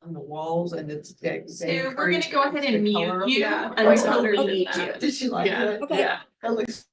on the walls and it's. So we're gonna go ahead and mute you Yeah. until we need you. Did she like Yeah. it? Okay. Yeah. That looks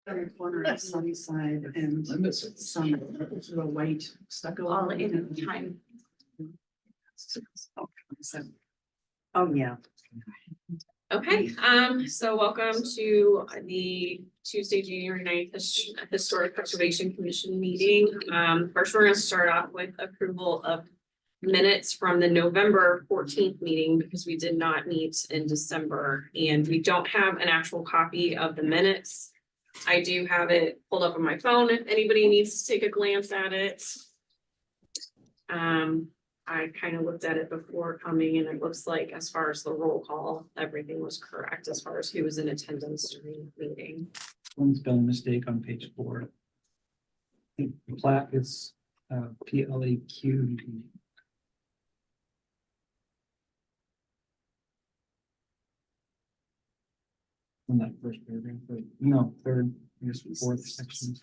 Every corner of Sunnyside and some sort of white stucco. All in time. Oh, yeah. Okay, so welcome to the Tuesday, January 9th Historic Preservation Commission meeting. First, we're gonna start off with approval of minutes from the November 14th meeting because we did not meet in December and we don't have an actual copy of the minutes. I do have it pulled up on my phone if anybody needs to take a glance at it. I kind of looked at it before coming and it looks like as far as the roll call, everything was correct as far as who was in attendance during the meeting. One spelling mistake on page 4. I think the plaque is PLAQ. In that first paragraph, but no, third, I guess fourth section.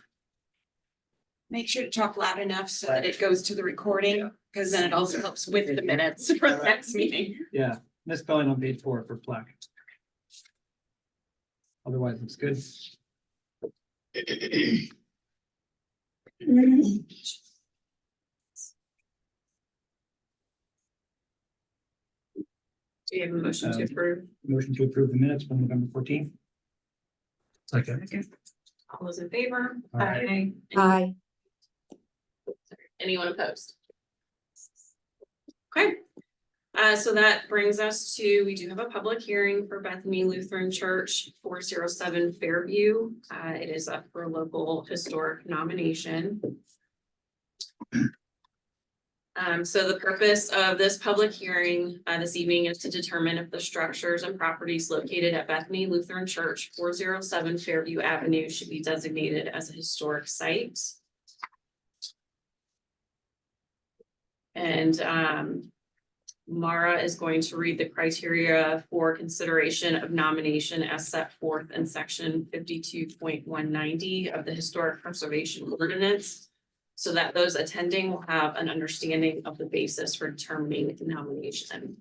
Make sure to talk loud enough so that it goes to the recording, because then it also helps with the minutes for the next meeting. Yeah, misspelling on page 4 for plaque. Otherwise, it's good. Do you have a motion to approve? Motion to approve the minutes from November 14th. Second. All those in favor? Aye. Aye. Anyone opposed? Okay. So that brings us to, we do have a public hearing for Bethany Lutheran Church, 407 Fairview. It is up for local historic nomination. So the purpose of this public hearing this evening is to determine if the structures and properties located at Bethany Lutheran Church, 407 Fairview Avenue should be designated as a historic site. And Mara is going to read the criteria for consideration of nomination as set forth in section 52.190 of the Historic Preservation Ordinance, so that those attending will have an understanding of the basis for determining the nomination.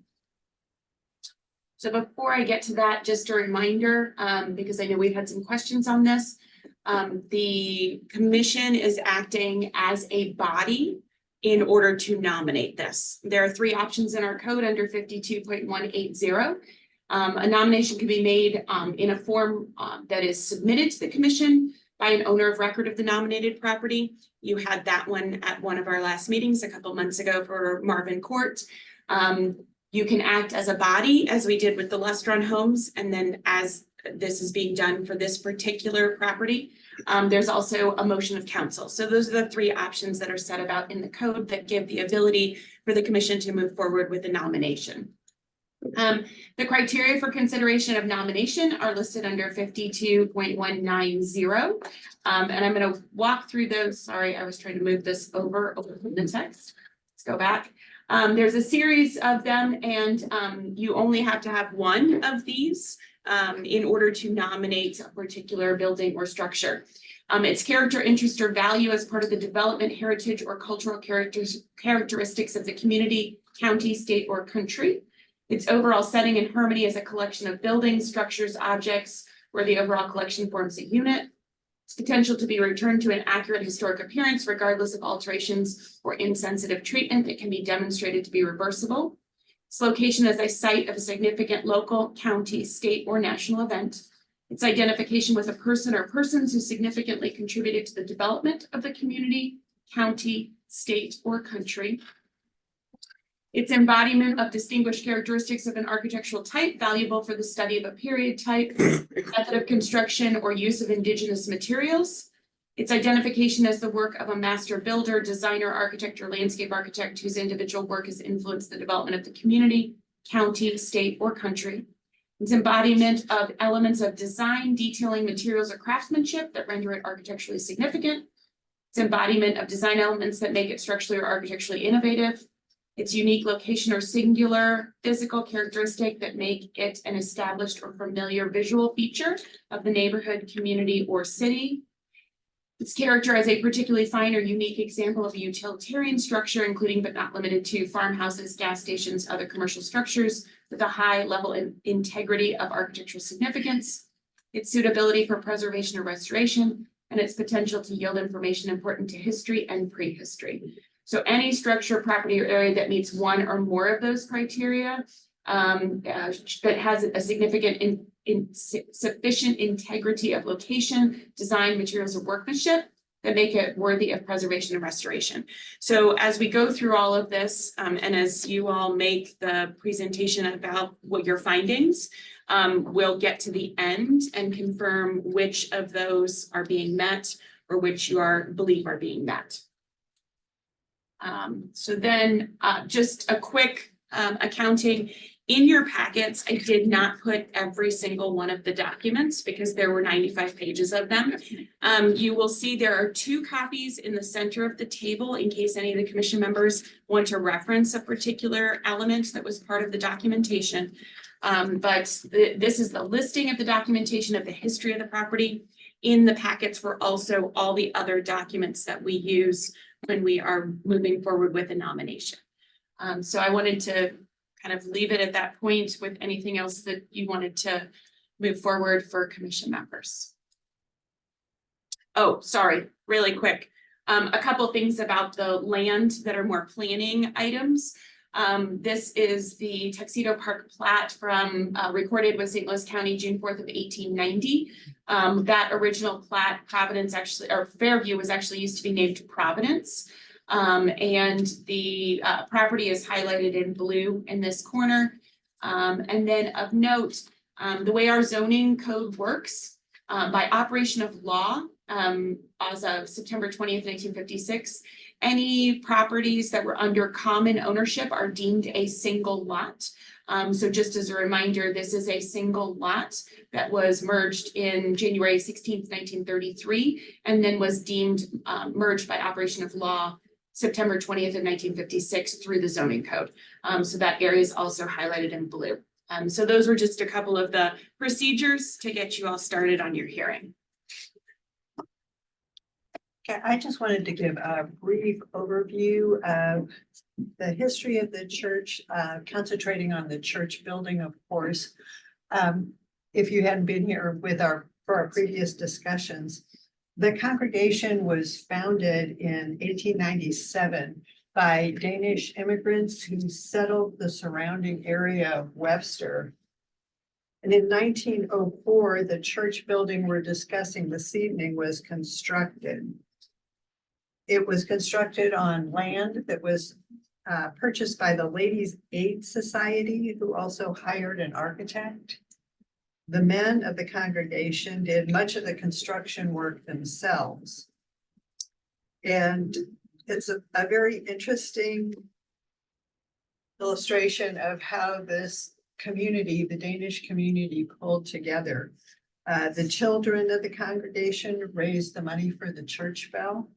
So before I get to that, just a reminder, because I know we've had some questions on this. The commission is acting as a body in order to nominate this. There are 3 options in our code under 52.180. A nomination can be made in a form that is submitted to the commission by an owner of record of the nominated property. You had that one at one of our last meetings a couple months ago for Marvin Court. You can act as a body, as we did with the Lestron Homes, and then as this is being done for this particular property, there's also a motion of council. So those are the 3 options that are set about in the code that give the ability for the commission to move forward with the nomination. The criteria for consideration of nomination are listed under 52.190. And I'm going to walk through those. Sorry, I was trying to move this over the text. Let's go back. There's a series of them, and you only have to have one of these in order to nominate a particular building or structure. Its character, interest, or value as part of the development, heritage, or cultural characteristics of the community, county, state, or country. Its overall setting and harmony as a collection of buildings, structures, objects, where the overall collection forms a unit. Its potential to be returned to an accurate historic appearance, regardless of alterations or insensitive treatment that can be demonstrated to be reversible. Its location as a site of a significant local, county, state, or national event. Its identification with a person or persons who significantly contributed to the development of the community, county, state, or country. Its embodiment of distinguished characteristics of an architectural type valuable for the study of a period type, method of construction, or use of indigenous materials. Its identification as the work of a master builder, designer, architect, or landscape architect whose individual work has influenced the development of the community, county, state, or country. Its embodiment of elements of design, detailing, materials, or craftsmanship that render it architecturally significant. Its embodiment of design elements that make it structurally or architecturally innovative. Its unique location or singular physical characteristic that make it an established or familiar visual feature of the neighborhood, community, or city. Its character as a particularly fine or unique example of a utilitarian structure, including but not limited to farmhouses, gas stations, other commercial structures with a high level of integrity of architectural significance. its suitability for preservation or restoration, and its potential to yield information important to history and prehistory. So any structure, property, or area that meets one or more of those criteria that has a significant sufficient integrity of location, design, materials, or workmanship that make it worthy of preservation and restoration. So as we go through all of this, and as you all make the presentation about what your findings, we'll get to the end and confirm which of those are being met or which you believe are being met. So then just a quick accounting. In your packets, I did not put every single one of the documents because there were 95 pages of them. You will see there are 2 copies in the center of the table in case any of the commission members want to reference a particular element that was part of the documentation. This is the listing of the documentation of the history of the property. In the packets were also all the other documents that we use when we are moving forward with a nomination. So I wanted to kind of leave it at that point with anything else that you wanted to move forward for commission members. Oh, sorry, really quick. A couple things about the land that are more planning items. This is the Tuxedo Park plat from recorded with St. Louis County, June 4th of 1890. That original plat, Providence Fairview was actually used to be named Providence. And the property is highlighted in blue in this corner. And then of note, the way our zoning code works, by operation of law, as of September 20th, 1956, any properties that were under common ownership are deemed a single lot. So just as a reminder, this is a single lot that was merged in January 16th, 1933, and then was deemed merged by operation of law September 20th of 1956 through the zoning code. So that area is also highlighted in blue. So those were just a couple of the procedures to get you all started on your hearing. Okay, I just wanted to give a brief overview of the history of the church, concentrating on the church building, of course. If you hadn't been here for our previous discussions, the congregation was founded in 1897 by Danish immigrants who settled the surrounding area of Webster. And in 1904, the church building we're discussing this evening was constructed. It was constructed on land that was purchased by the Ladies' Aid Society, who also hired an architect. The men of the congregation did much of the construction work themselves. And it's a very interesting illustration of how this community, the Danish community, pulled together. The children of the congregation raised the money for the church bell.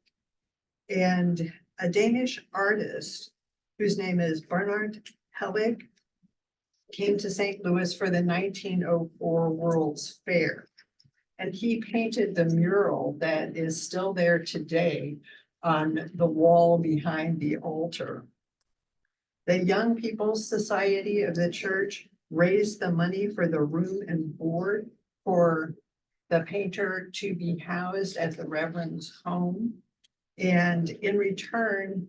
And a Danish artist whose name is Bernard Hellig came to St. Louis for the 1904 World's Fair. And he painted the mural that is still there today on the wall behind the altar. The Young People's Society of the church raised the money for the room and board for the painter to be housed at the Reverend's home. And in return,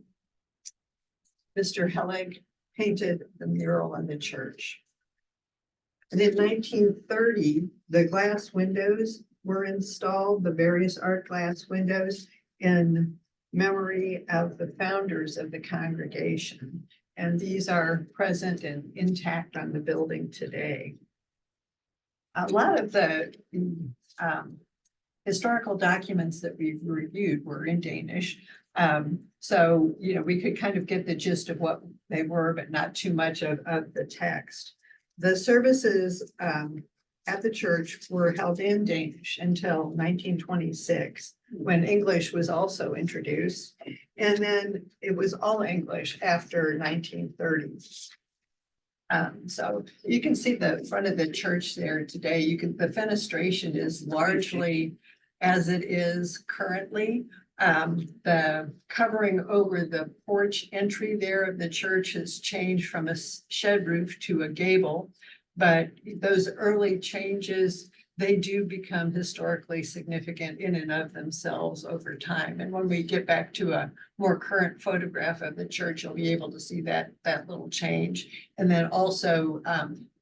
Mr. Hellig painted the mural on the church. And in 1930, the glass windows were installed, the various art glass windows, in memory of the founders of the congregation. And these are present and intact on the building today. A lot of the historical documents that we've reviewed were in Danish. So, we could kind of get the gist of what they were, but not too much of the text. The services at the church were held in Danish until 1926, when English was also introduced. And then it was all English after 1930. So you can see the front of the church there today. The fenestration is largely as it is currently. The covering over the porch entry there of the church has changed from a shed roof to a gable. But those early changes they do become historically significant in and of themselves over time. And when we get back to a more current photograph of the church, you'll be able to see that little change. And then also,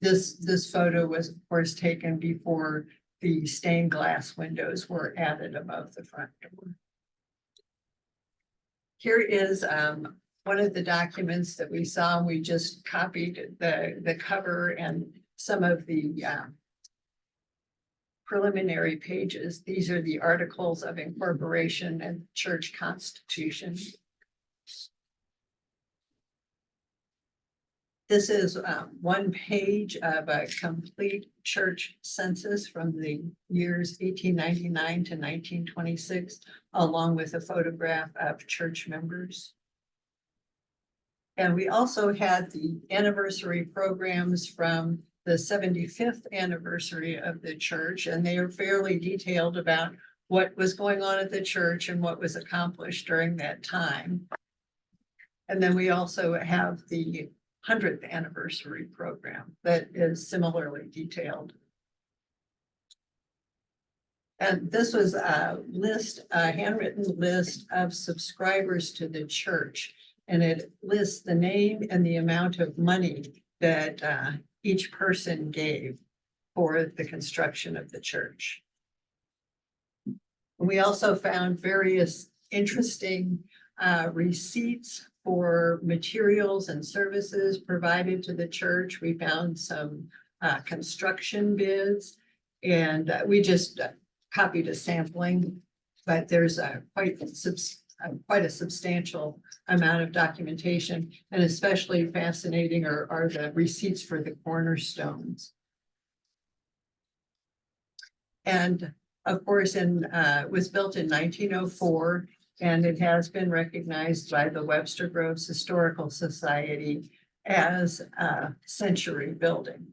this photo was of course taken before the stained glass windows were added above the front door. Here is one of the documents that we saw. We just copied the cover and some of the preliminary pages. These are the articles of incorporation and church constitution. This is one page of a complete church census from the years 1899 to 1926, along with a photograph of church members. And we also had the anniversary programs from the 75th anniversary of the church, and they are fairly detailed about what was going on at the church and what was accomplished during that time. And then we also have the 100th anniversary program that is similarly detailed. And this was a list, a handwritten list of subscribers to the church. And it lists the name and the amount of money that each person gave for the construction of the church. We also found various interesting receipts for materials and services provided to the church. We found some construction bids, and we just copied a sampling, but there's quite a substantial amount of documentation, and especially fascinating are the receipts for the cornerstones. And of course, was built in 1904, and it has been recognized by the Webster Groves Historical Society as a century building.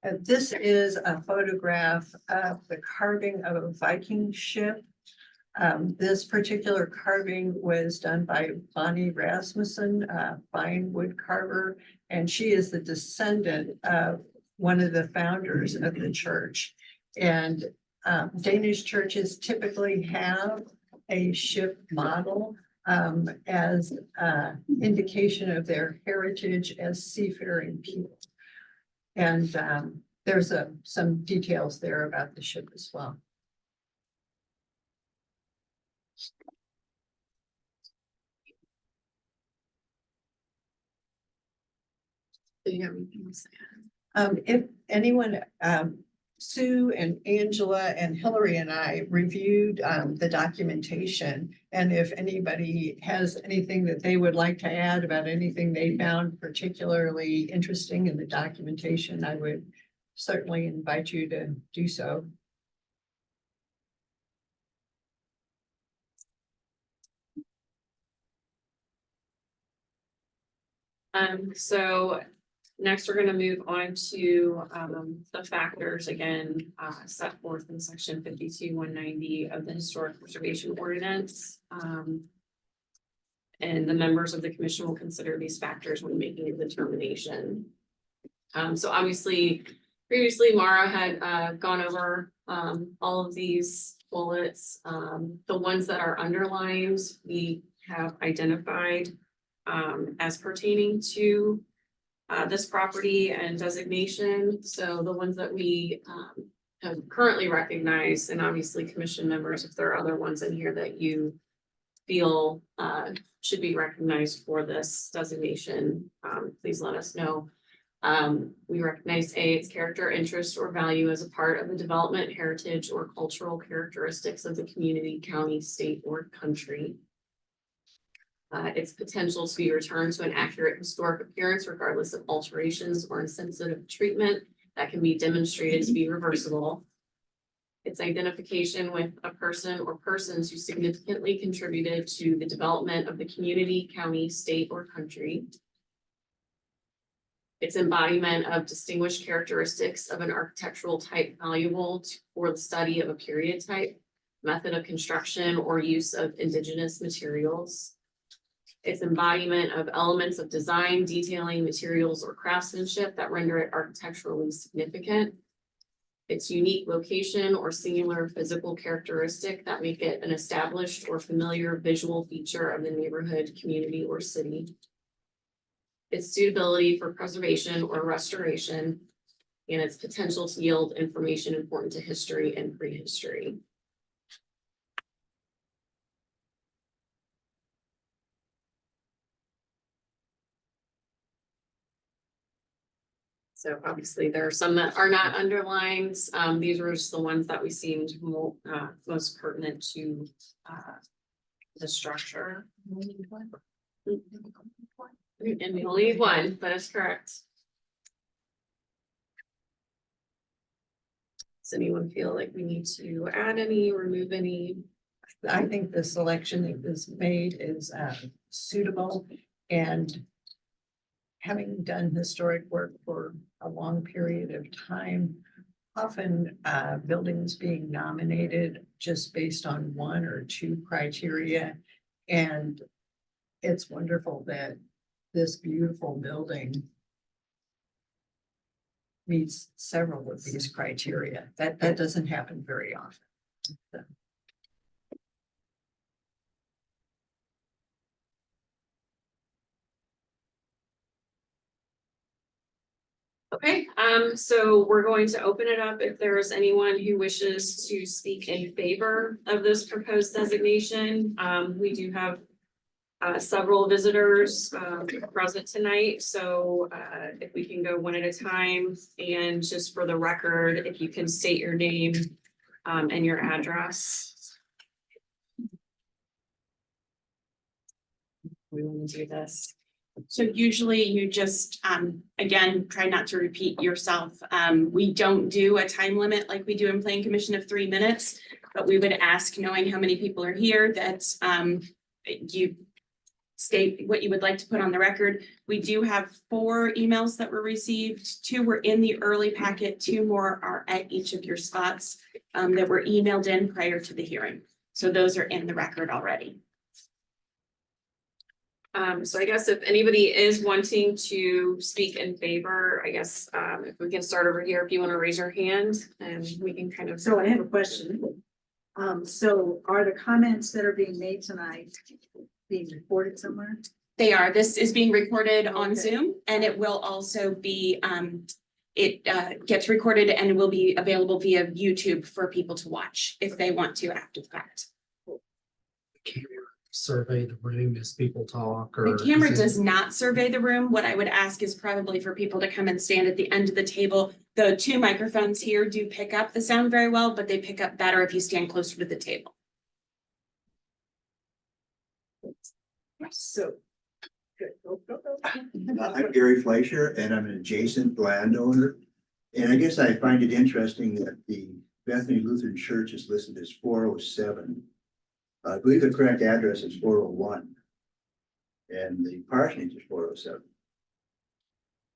And this is a photograph of the carving of a Viking ship. This particular carving was done by Bonnie Rasmussen, a fine wood carver, and she is the descendant of one of the founders of the church. And Danish churches typically have a ship model as indication of their heritage as seafaring people. And there's some details there about the ship as well. Do you have anything to say? If anyone, Sue and Angela and Hillary and I reviewed the documentation. And if anybody has anything that they would like to add about anything they found particularly interesting in the documentation, I would certainly invite you to do so. So next, we're gonna move on to the factors again set forth in section 52-190 of the Historic Preservation Ordinance. And the members of the commission will consider these factors when making a determination. So obviously, previously Mara had gone over all of these bullets. The ones that are underlined, we have identified as pertaining to this property and designation. So the ones that we have currently recognized, and obviously commission members, if there are other ones in here that you feel should be recognized for this designation, please let us know. We recognize its character, interest, or value as a part of the development, heritage, or cultural characteristics of the community, county, state, or country. Its potential to be returned to an accurate historic appearance regardless of alterations or insensitive treatment that can be demonstrated to be reversible. Its identification with a person or persons who significantly contributed to the development of the community, county, state, or country. Its embodiment of distinguished characteristics of an architectural type valuable for the study of a period type, method of construction, or use of indigenous materials. Its embodiment of elements of design, detailing, materials, or craftsmanship that render it architecturally significant. Its unique location or singular physical characteristic that make it an established or familiar visual feature of the neighborhood, community, or city. Its suitability for preservation or restoration, and its potential to yield information important to history and prehistory. So obviously there are some that are not underlined. These were just the ones that we seemed most pertinent to the structure. And we only need one, that is correct. Does anyone feel like we need to add any, remove any? I think the selection that was made is suitable, and having done historic work for a long period of time, often buildings being nominated just based on one or two criteria. And it's wonderful that this beautiful building meets several of these criteria. That doesn't happen very often. Okay, so we're going to open it up if there is anyone who wishes to speak in favor of this proposed designation. We do have several visitors present tonight, so if we can go one at a time, and just for the record, if you can state your name and your address. We want to do this. So usually you just, again, try not to repeat yourself. We don't do a time limit like we do in Planning Commission of 3 minutes, but we would ask, knowing how many people are here, that you state what you would like to put on the record. We do have 4 emails that were received. 2 were in the early packet, 2 more are at each of your spots that were emailed in prior to the hearing. So those are in the record already. So I guess if anybody is wanting to speak in favor, I guess if we can start over here, if you want to raise your hand and we can kind of. So I have a question. So are the comments that are being made tonight being recorded somewhere? They are. This is being recorded on Okay. Zoom, and it will also be, it gets recorded and will be available via YouTube for people to watch if they want to after the fact. Camera survey the room as people talk, or? The camera is it- does not survey the room. What I would ask is probably for people to come and stand at the end of the table. The 2 microphones here do pick up the sound very well, but they pick up better if you stand closer to the table. So. Good. I'm Gary Fleischer, and I'm an adjacent landowner. And I guess I find it interesting that the Bethany Lutheran Church is listed as 407. I believe the correct address is 401. And the parsonage is 407.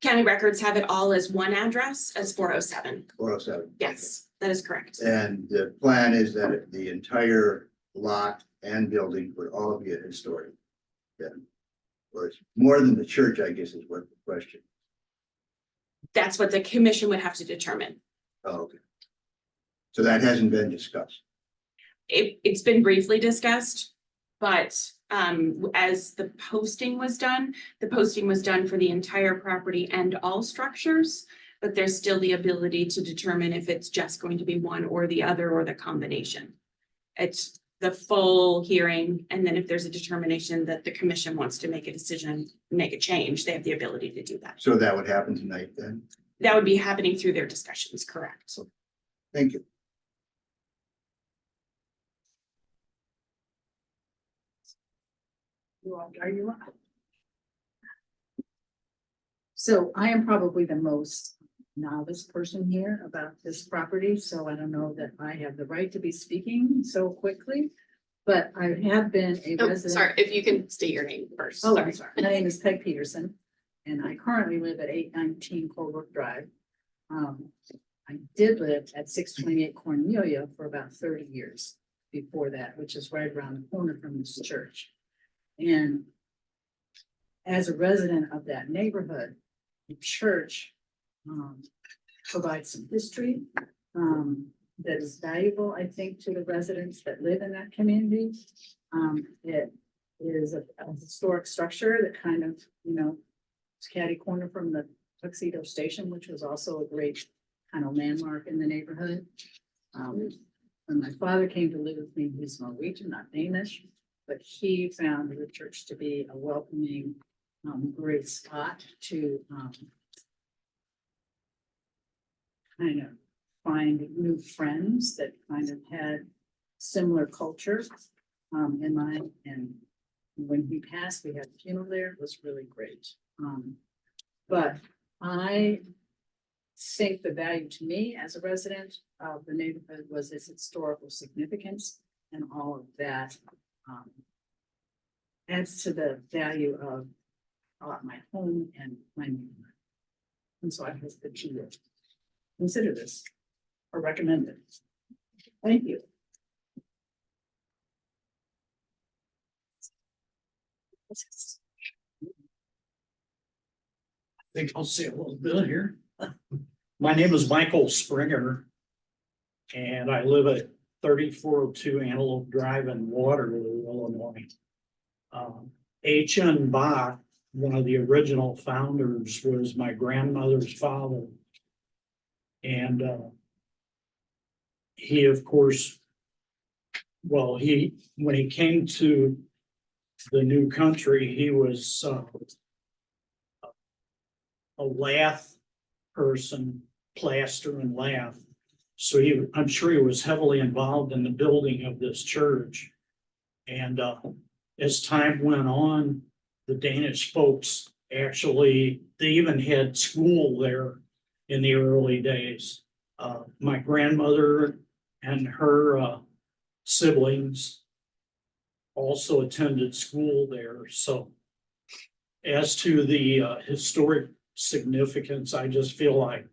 County records have it all as one address as 407. 407. Yes, that is correct. And the plan is that the entire lot and building would all be a historic. Then, or it's more than the church, I guess, is what the question. That's what the commission would have to determine. Oh, okay. So that hasn't been discussed. It's been briefly discussed, but as the posting was done for the entire property and all structures, but there's still the ability to determine if it's just going to be one or the other or the combination. It's the full hearing, and then if there's a determination that the commission wants to make a decision, make a change, they have the ability to do that. So that would happen tonight then? That would be happening through their discussions, correct? Thank you. Are you up? So I am probably the most novice person here about this property, so I don't know that I have the right to be speaking so quickly. But I have been a Oh, resident. sorry, if you can state your name first. Oh, Sorry. my name is Peg Peterson, and I currently live at 819 Colebrook Drive. I did live at 628 Cornelia for about 30 years before that, which is right around the corner from this church. And as a resident of that neighborhood, the church provides some history that is valuable, I think, to the residents that live in that community. It is a historic structure that kind of, it's catty corner from the Tuxedo Station, which was also a great kind of landmark in the neighborhood. When my father came to live with me, he's Norwegian, not Danish, but he found the church to be a welcoming, great spot to kind of find new friends that kind of had similar culture. And when he passed, we had a funeral there. It was really great. But I think the value to me as a resident of the neighborhood was its historical significance, and all of that adds to the value of my home and my neighborhood. And so I hope that you will consider this or recommend it. Thank you. I think I'll say a little bit here. My name is Michael Springer. And I live at 3402 Antelope Drive in Waterloo, Illinois. H.N. Bach, one of the original founders, was my grandmother's father. And he, of course, when he came to the new country, he was a lath person, plaster and lath. So I'm sure he was heavily involved in the building of this church. And as time went on, the Danish folks they even had school there in the early days. My grandmother and her siblings also attended school there. So as to the historic significance, I just feel like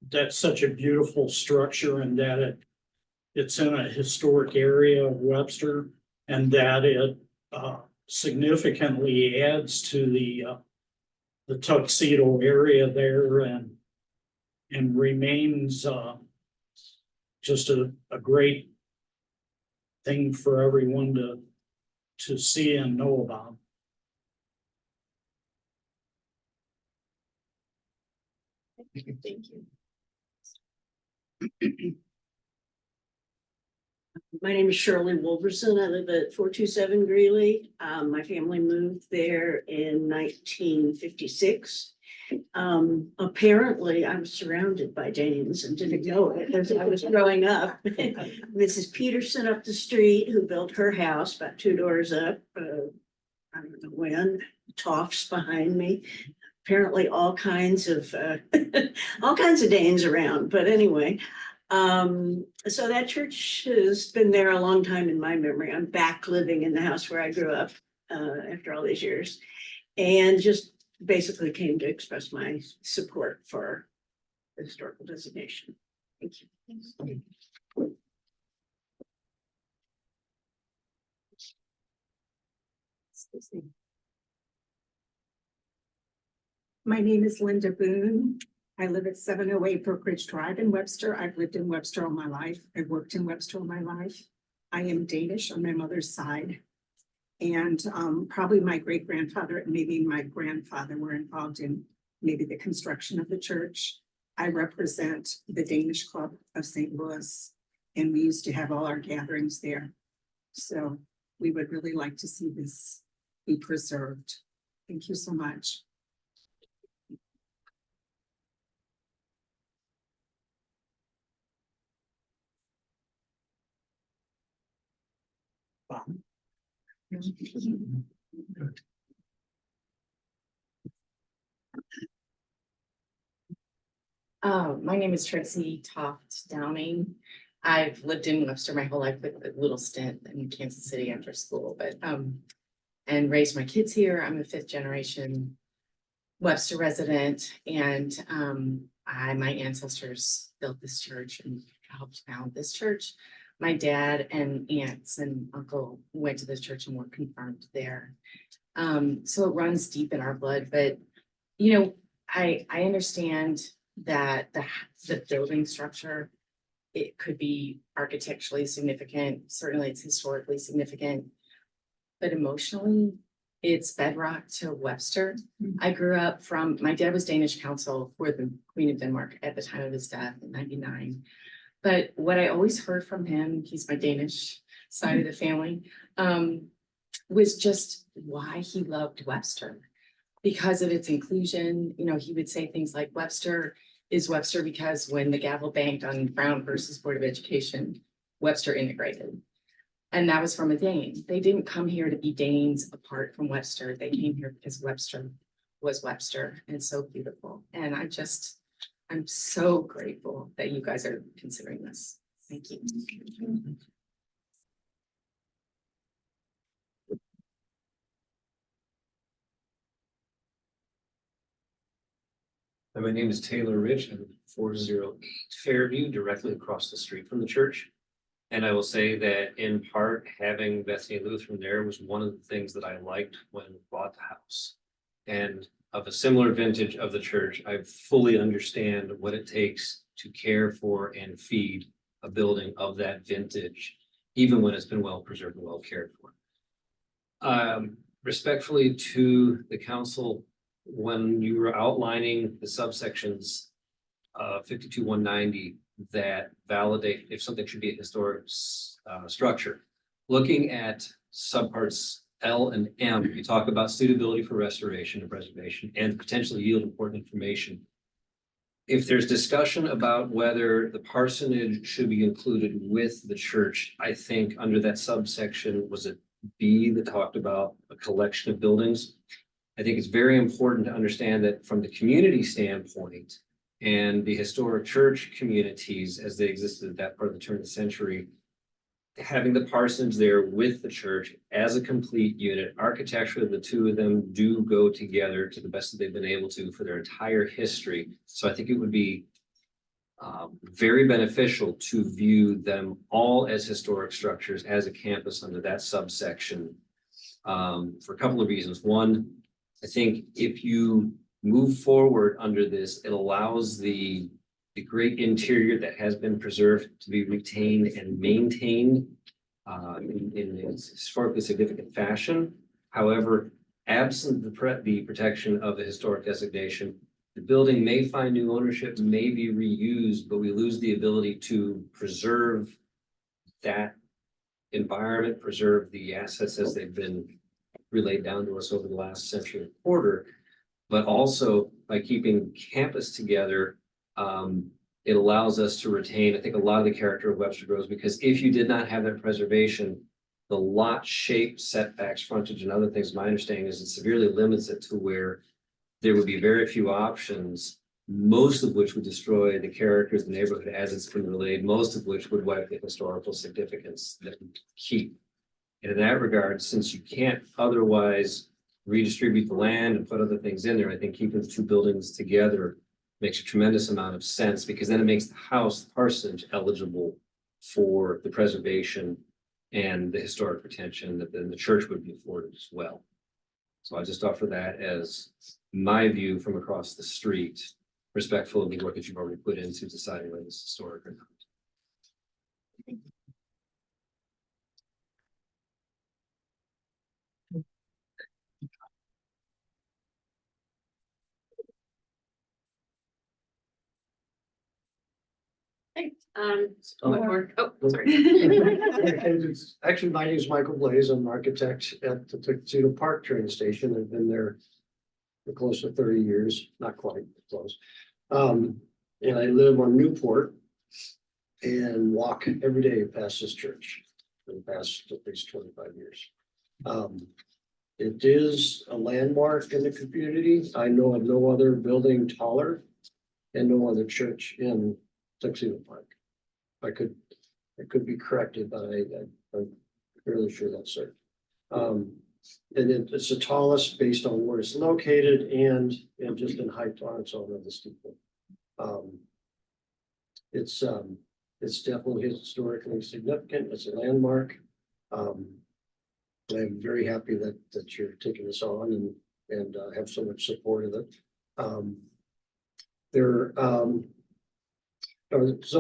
that's such a beautiful structure, and that it's in a historic area of Webster, and that it significantly adds to the Tuxedo area there, and remains just a great thing for everyone to see and know about. Thank you. My name is Shirley Wolverson. I live at 427 Greeley. My family moved there in 1956. Apparently I was surrounded by Danes and didn't know it as I was growing up. Mrs. Peterson up the street, who built her house about 2 doors up, I don't know when, Toffs behind me. Apparently all kinds of Danes around, but anyway. So that church has been there a long time in my memory. I'm back living in the house where I grew up after all these years, and just basically came to express my support for the historical designation. Thank you. My name is Linda Boone. I live at 708 Brookridge Drive in Webster. I've lived in Webster all my life. I've worked in Webster all my life. I am Danish on my mother's side. And probably my great-grandfather and maybe my grandfather were involved in maybe the construction of the church. I represent the Danish Club of St. Louis, and we used to have all our gatherings there. So we would really like to see this be preserved. Thank you so much. My name is Tracy Toft Downing. I've lived in Webster my whole life with a little stint in Kansas City after school, but and raised my kids here. I'm a 5th generation Webster resident, and my ancestors built this church and helped found this church. My dad and aunts and uncle went to this church and were confirmed there. So it runs deep in our blood, but, you know, I understand that the building structure, it could be architecturally significant, certainly it's historically significant. But emotionally, it's bedrock to Webster. I grew up my dad was Danish consul for the Queen of Denmark at the time of his death in 99. But what I always heard from him, he's my Danish side of the family, was just why he loved Webster. Because of its inclusion, you know, he would say things like Webster is Webster because when the gavel banged on Brown versus Board of Education, Webster integrated. And that was from a Dane. They didn't come here to be Danes apart from Webster. They came here because Webster was Webster and so beautiful. And I'm so grateful that you guys are considering this. Thank you. My name is Taylor Rich. I'm 408 Fairview, directly across the street from the church. And I will say that in part, having Bethany Lutheran there was one of the things that I liked when we bought the house. And of a similar vintage of the church, I fully understand what it takes to care for and feed a building of that vintage, even when it's been well preserved and well cared for. Respectfully to the council, when you were outlining the subsections 52-190 that validate if something should be a historic structure, looking at subparts L and M, you talk about suitability for restoration and preservation and potentially yield important information. If there's discussion about whether the parsonage should be included with the church, I think under that subsection, was it B that talked about a collection of buildings? I think it's very important to understand that from the community standpoint and the historic church communities as they existed at that part of the turn of the century, having the parsonage there with the church as a complete unit, architecturally, the two of them do go together to the best that they've been able to for their entire history. So I think it would be very beneficial to view them all as historic structures as a campus under that subsection for a couple of reasons. One, I think if you move forward under this, it allows the great interior that has been preserved to be retained and maintained in its historically significant fashion. However, absent the protection of the historic designation, the building may find new ownership, may be reused, but we lose the ability to preserve that environment, preserve the assets as they've been relayed down to us over the last century and a quarter. But also by keeping campus together, it allows us to retain, I think, a lot of the character of Webster Groves, because if you did not have that preservation, the lot shape, setbacks, frontage, and other things, my understanding is it severely limits it to where there would be very few options, most of which would destroy the character of the neighborhood as it's been relayed, most of which would wipe the historical significance that we keep. And in that regard, since you can't otherwise redistribute the land and put other things in there, I think keeping the two buildings together makes a tremendous amount of sense, because then it makes the house, the parsonage, eligible for the preservation and the historic retention that then the church would be afforded as well. So I just offer that as my view from across the street, respectful of the work that you've already put into deciding whether it's historic or not. One more. Oh, sorry. Actually, my name is Michael Blaze. I'm an architect at the Tuxedo Park train station. I've been there for close to 30 years, not quite close. And I live on Newport and walk every day past this church for the past at least 25 years. It is a landmark in the community. I know of no other building taller and no other church in Tuxedo Park. I could be corrected, but I'm fairly sure that's it. And it's the tallest based on where it's located and just in height on its own of the steeple. It's definitely historically significant. It's a landmark. And I'm very happy that you're taking this on and have so much support of it. There, some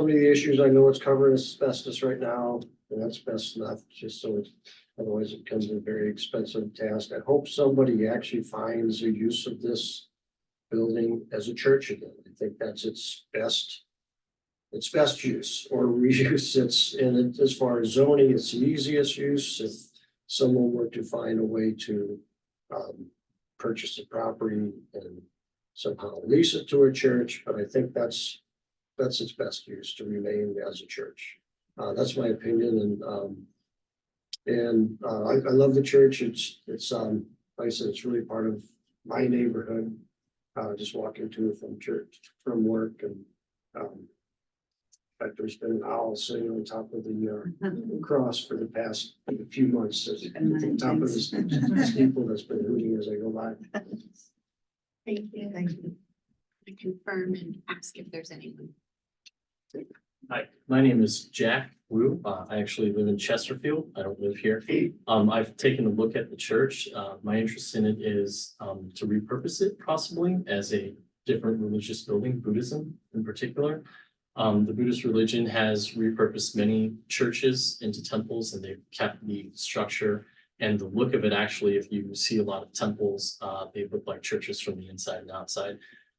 of the issues I know it's covering asbestos right now, and that's best not just so it's, otherwise it becomes a very expensive task. I hope somebody actually finds a use of this building as a church again. I think that's its best use or reuse. As far as zoning, it's the easiest use. If someone were to find a way to purchase the property and somehow lease it to a church, but I think that's its best use, to remain as a church. That's my opinion, and I love the church. It's like I said, it's really part of my neighborhood. Just walking to it from church, from work, and in fact, there's been an owl sitting on top of the cross for the past few months. At the top of the steeple that's been hooting as I go by. Thank you. Thank you. I confirm and ask if there's anyone. Hi, my name is Jack Wu. I actually live in Chesterfield. I don't live here. I've taken a look at the church. My interest in it is to repurpose it possibly as a different religious building, Buddhism in particular. The Buddhist religion has repurposed many churches into temples, and they've kept the structure and the look of it. Actually, if you see a lot of temples, they look like churches from the inside and outside.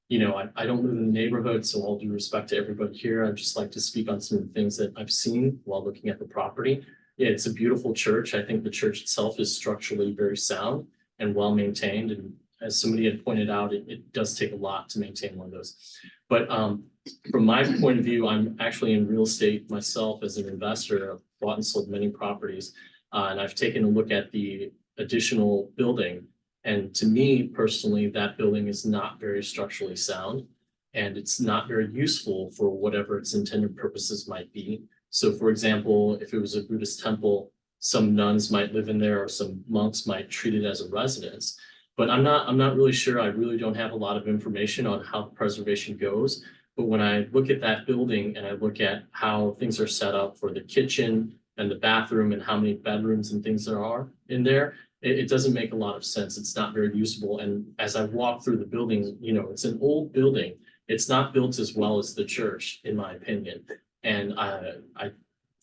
You know, I don't live in the neighborhood, so all due respect to everybody here, I'd just like to speak on some of the things that I've seen while looking at the property. Yeah, it's a beautiful church. I think the church itself is structurally very sound and well maintained. And as somebody had pointed out, it does take a lot to maintain one of those. But from my point of view, I'm actually in real estate myself as an investor. I've bought and sold many properties, and I've taken a look at the additional building. And to me personally, that building is not very structurally sound, and it's not very useful for whatever its intended purposes might be. So for example, if it was a Buddhist temple, some nuns might live in there or some monks might treat it as a residence. But I'm not really sure. I really don't have a lot of information on how preservation goes. But when I look at that building and I look at how things are set up for the kitchen and the bathroom and how many bedrooms and things there are in there, it doesn't make a lot of sense. It's not very usable. And as I walk through the building, you know, it's an old building. It's not built as well as the church, in my opinion. And I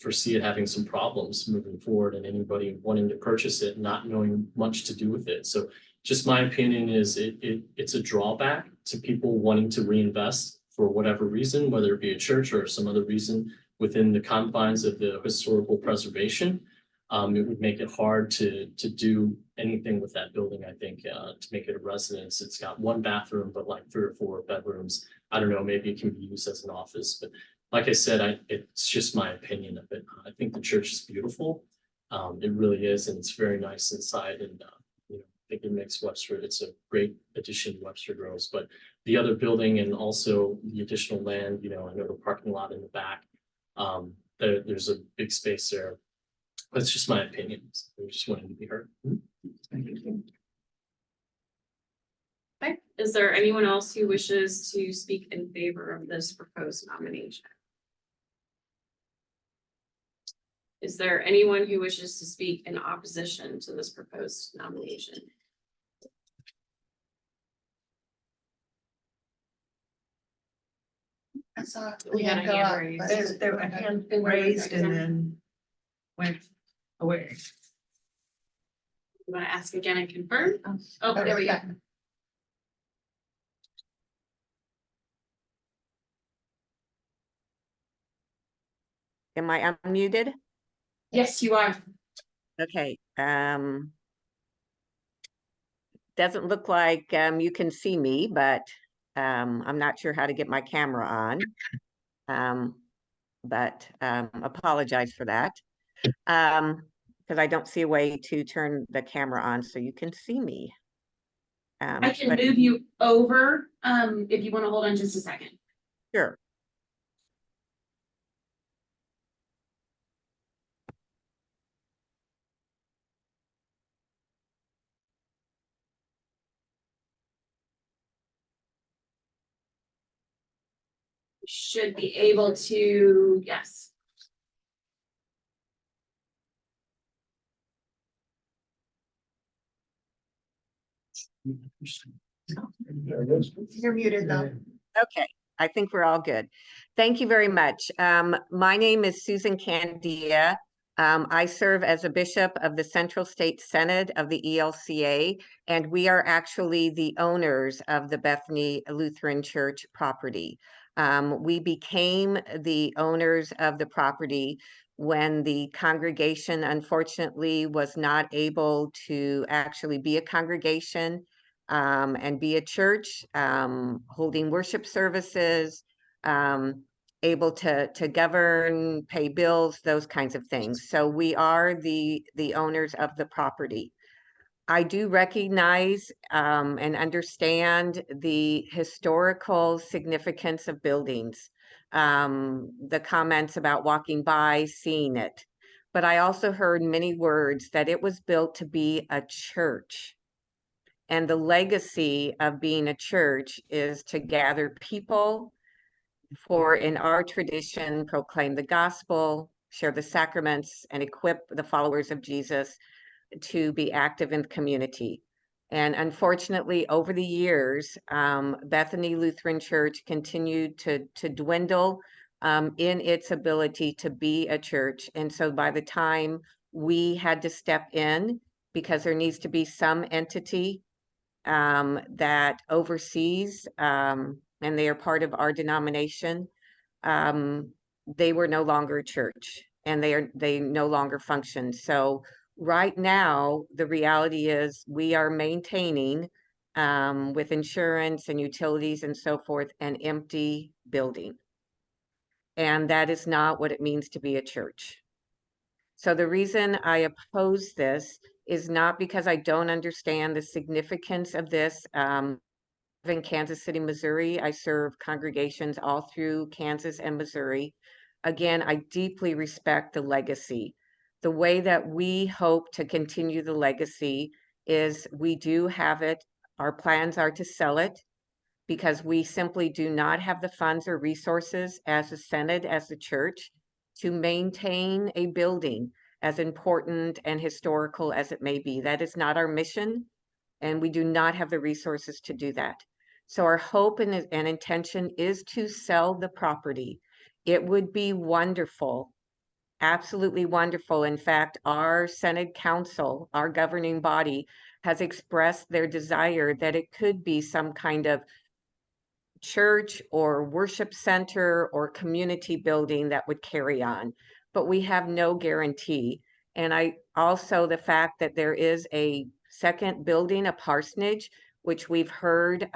foresee it having some problems moving forward, and anybody wanting to purchase it, not knowing much to do with it. So just my opinion is it's a drawback to people wanting to reinvest for whatever reason, whether it be a church or some other reason within the confines of the historical preservation. It would make it hard to do anything with that building, I think, to make it a residence. It's got one bathroom, but like 3 or 4 bedrooms. I don't know, maybe it can be used as an office, but like I said, it's just my opinion of it. I think the church is beautiful. It really is, and it's very nice inside, and you know, I think it makes Webster, it's a great addition to Webster Groves. But the other building and also the additional land, you know, I know the parking lot in the back, there's a big space there. That's just my opinion. I just wanted to be heard. Thank you. Okay, is there anyone else who wishes to speak in favor of this proposed nomination? Is there anyone who wishes to speak in opposition to this proposed nomination? I saw We had a hand go hand up, raised. but a hand raised and then went away. You want to ask again and confirm? Oh, there we go. Am I unmuted? Yes, you are. Okay, doesn't look like you can see me, but I'm not sure how to get my camera on. But apologize for that. Because I don't see a way to turn the camera on so you can see me. I can but- move you over, if you want to hold on just a second. Sure. Should be able to, yes. You're muted though. Okay, I think we're all good. Thank you very much. My name is Susan Candia. I serve as a bishop of the Central State Synod of the ELCA, and we are actually the owners of the Bethany Lutheran Church property. We became the owners of the property when the congregation unfortunately was not able to actually be a congregation and be a church, holding worship services, able to govern, pay bills, those kinds of things. So we are the owners of the property. I do recognize and understand the historical significance of buildings, the comments about walking by, seeing it. But I also heard many words that it was built to be a church. And the legacy of being a church is to gather people for, in our tradition, proclaim the gospel, share the sacraments, and equip the followers of Jesus to be active in the community. And unfortunately, over the years, Bethany Lutheran Church continued to dwindle in its ability to be a church. And so by the time we had to step in, because there needs to be some entity that oversees, and they are part of our denomination, they were no longer a church, and they no longer function. So right now, the reality is we are maintaining with insurance and utilities and so forth, an empty building. And that is not what it means to be a church. So the reason I oppose this is not because I don't understand the significance of this. In Kansas City, Missouri, I serve congregations all through Kansas and Missouri. Again, I deeply respect the legacy. The way that we hope to continue the legacy is we do have it. Our plans are to sell it because we simply do not have the funds or resources as a synod, as the church, to maintain a building as important and historical as it may be. That is not our mission, and we do not have the resources to do that. So our hope and intention is to sell the property. It would be wonderful, absolutely wonderful. In fact, our Synod Council, our governing body, has expressed their desire that it could be some kind of church or worship center or community building that would carry on, but we have no guarantee. And I also, the fact that there is a second building, a parsonage, which we've heard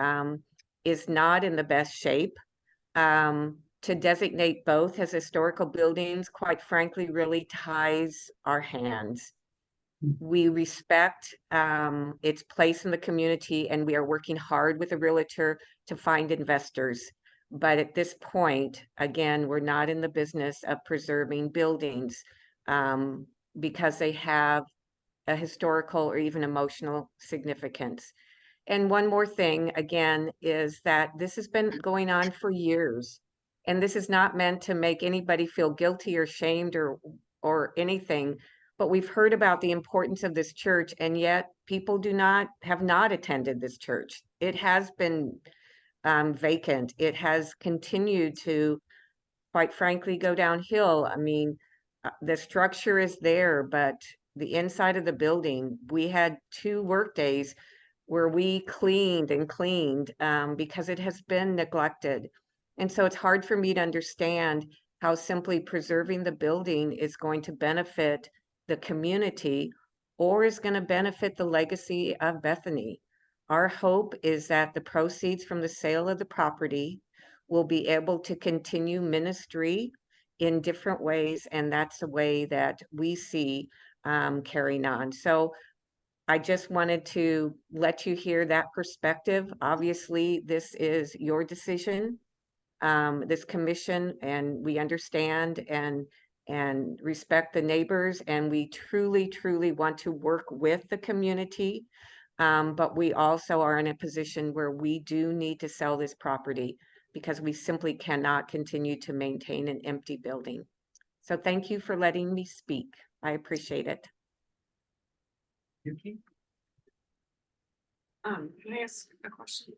is not in the best shape. To designate both as historical buildings, quite frankly, really ties our hands. We respect its place in the community, and we are working hard with a realtor to find investors. But at this point, again, we're not in the business of preserving buildings because they have a historical or even emotional significance. And one more thing, again, is that this has been going on for years. And this is not meant to make anybody feel guilty or shamed or anything, but we've heard about the importance of this church, and yet people have not attended this church. It has been vacant. It has continued to, quite frankly, go downhill. I mean, the structure is there, but the inside of the building, we had 2 work days where we cleaned and cleaned because it has been neglected. And so it's hard for me to understand how simply preserving the building is going to benefit the community or is going to benefit the legacy of Bethany. Our hope is that the proceeds from the sale of the property will be able to continue ministry in different ways, and that's the way that we see carrying on. So I just wanted to let you hear that perspective. Obviously, this is your decision, this commission, and we understand and respect the neighbors, and we truly, truly want to work with the community. But we also are in a position where we do need to sell this property because we simply cannot continue to maintain an empty building. So thank you for letting me speak. I appreciate it. Yuki? Can I ask a question?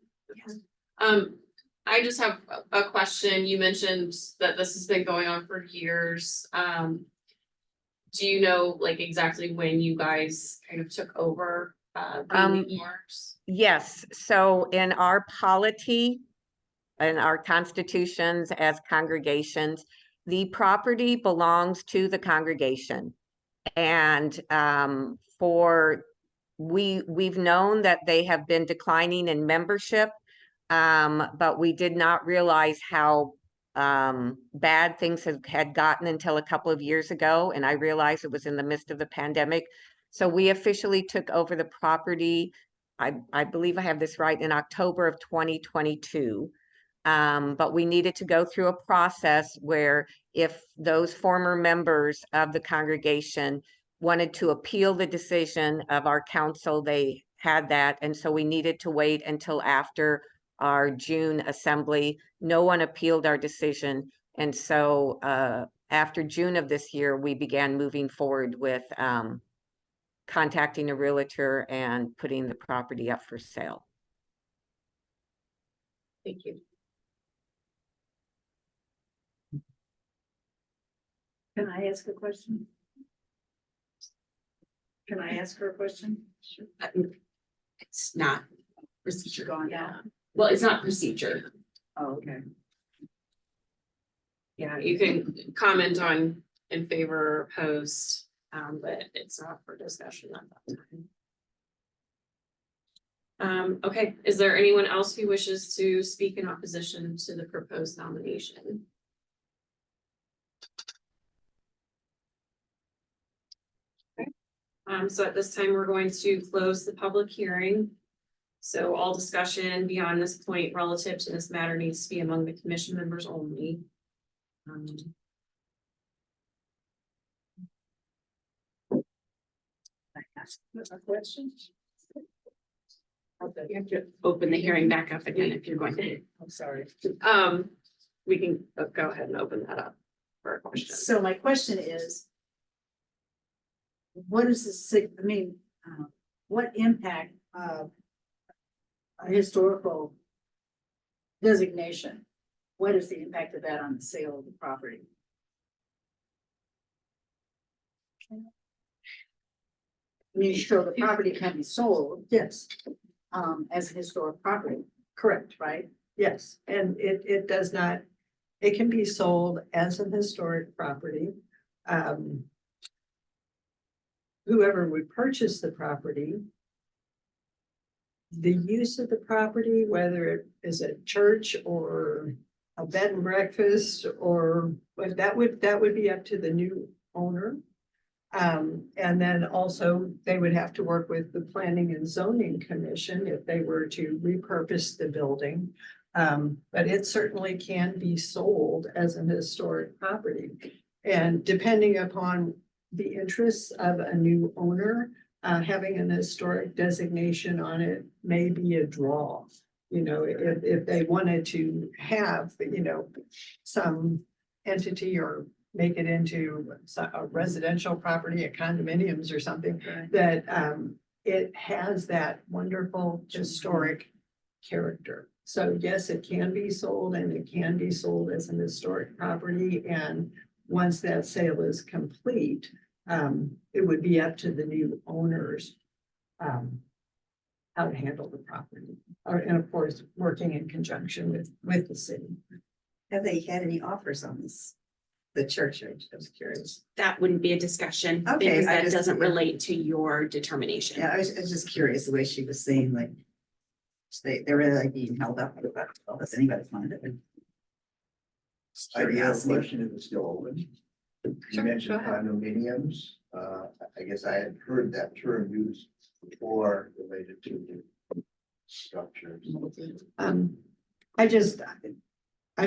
I just have a question. You mentioned that this has been going on for years. Do you know like exactly when you guys kind of took over being the owners? Yes, so in our polity, in our constitutions as congregations, the property belongs to the congregation. And we've known that they have been declining in membership, but we did not realize how bad things had gotten until a couple of years ago. And I realized it was in the midst of the pandemic. So we officially took over the property. I believe I have this right, in October of 2022. But we needed to go through a process where if those former members of the congregation wanted to appeal the decision of our council, they had that. And so we needed to wait until after our June assembly. No one appealed our decision. And so after June of this year, we began moving forward with contacting a realtor and putting the property up for sale. Thank you. Can I ask a question? Can I ask her a question? Sure. It's not She's procedure. gone Yeah. now. Well, it's not procedure. Oh, okay. Yeah, you can comment on in favor or opposed, but it's not for discussion at that time. Okay, is there anyone else who wishes to speak in opposition to the proposed nomination? Okay. So at this time, we're going to close the public hearing. So all discussion beyond this point relative to this matter needs to be among the commission members only. Can I ask a question? Okay. You have to open the hearing back up again if you're going to. I'm sorry. We can go ahead and open that up for a question. So my question is, what is what impact of a historical designation? What is the impact of that on the sale of the property? I mean, so the property can be sold. Yes. As a historic property, Correct. right? Yes, and it does not, it can be sold as an historic property. Whoever would purchase the property, the use of the property, whether it is a church or a bed and breakfast, or, but that would be up to the new owner. And then also they would have to work with the Planning and Zoning Commission if they were to repurpose the building. But it certainly can be sold as an historic property. And depending upon the interests of a new owner, having an historic designation on it may be a draw. You know, if they wanted to have, you know, some entity or make it into a residential property, a condominiums or something, that it has that wonderful historic character. So yes, it can be sold, and it can be sold as an historic property. And once that sale is complete, it would be up to the new owners how to handle the property. And of course, working in conjunction with the city. Have they had any offers on this? The church, I was curious. That wouldn't be a discussion. Okay, Because I that just- doesn't relate to your determination. Yeah, I was just curious the way she was saying, like, they're really like being held up. Well, does anybody find it? I have a Curiosity. question if it's still open. You Sure, mentioned go ahead. condominiums. I guess I had heard that term used before related to the structures. I'm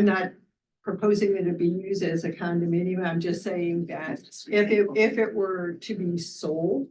not proposing that it be used as a condominium. I'm just saying that if it were to be sold,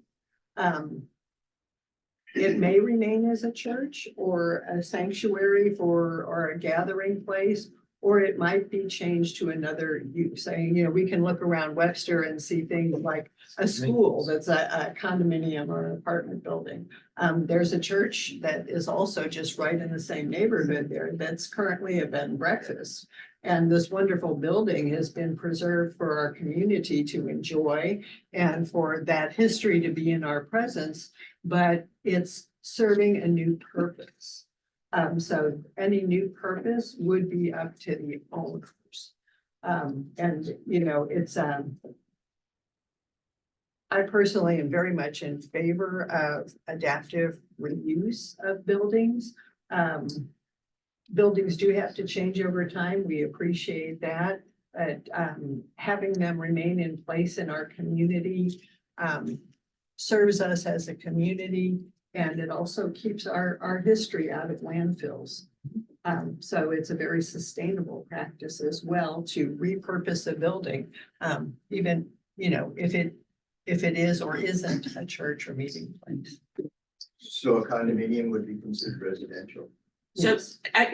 it may remain as a church or a sanctuary or a gathering place, Or it might be changed to another use, saying, you know, we can look around Webster and see things like a school that's a condominium or an apartment building. There's a church that is also just right in the same neighborhood there that's currently a bed and breakfast. And this wonderful building has been preserved for our community to enjoy and for that history to be in our presence, but it's serving a new purpose. So any new purpose would be up to the owners. And, you know, it's, I personally am very much in favor of adaptive reuse of buildings. Buildings do have to change over time. We appreciate that. But having them remain in place in our community serves us as a community, and it also keeps our history out of landfills. So it's a very sustainable practice as well to repurpose a building, even, you know, if it is or isn't a church or meeting place. So a condominium would be considered residential? So,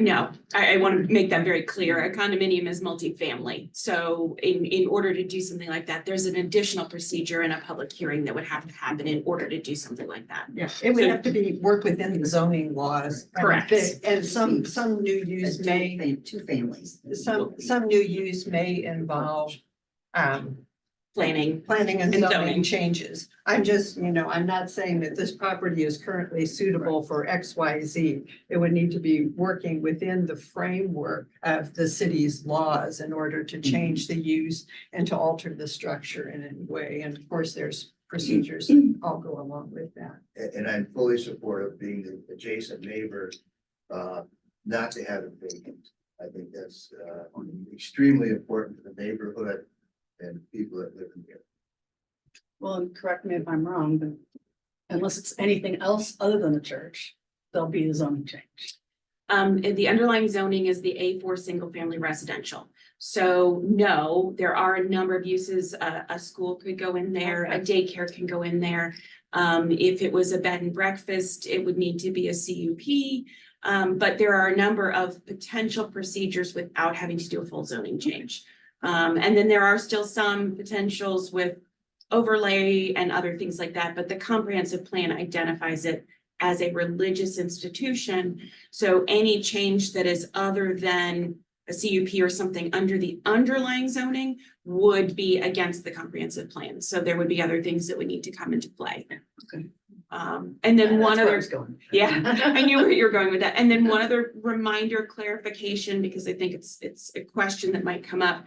no, I want to make that very clear. A condominium is multifamily. So in order to do something like that, there's an additional procedure and a public hearing that would have to happen in order to do something like that. Yeah, it would have to be work within the zoning laws. Correct. And some new use may, Two families. some new use may involve Planning. planning and And zoning zoning. changes. I'm just, you know, I'm not saying that this property is currently suitable for X, Y, Z. It would need to be working within the framework of the city's laws in order to change the use and to alter the structure in any way. And of course, there's procedures that all go along with that. And I'm fully supportive of being the adjacent neighbor, not to have it vacant. I think that's extremely important to the neighborhood and people that live in here. Well, and correct me if I'm wrong, but unless it's anything else other than a church, there'll be a zoning change. And the underlying zoning is the A4 single family residential. So no, there are a number of uses. A school could go in there, a daycare can go in there. If it was a bed and breakfast, it would need to be a CUP. But there are a number of potential procedures without having to do a full zoning change. And then there are still some potentials with overlay and other things like that, but the comprehensive plan identifies it as a religious institution. So any change that is other than a CUP or something under the underlying zoning would be against the comprehensive plan. So there would be other things that would need to come into play. Okay. And then one That's where I other. was going. Yeah, I knew where you were going with that. And then one other reminder clarification, because I think it's a question that might come up.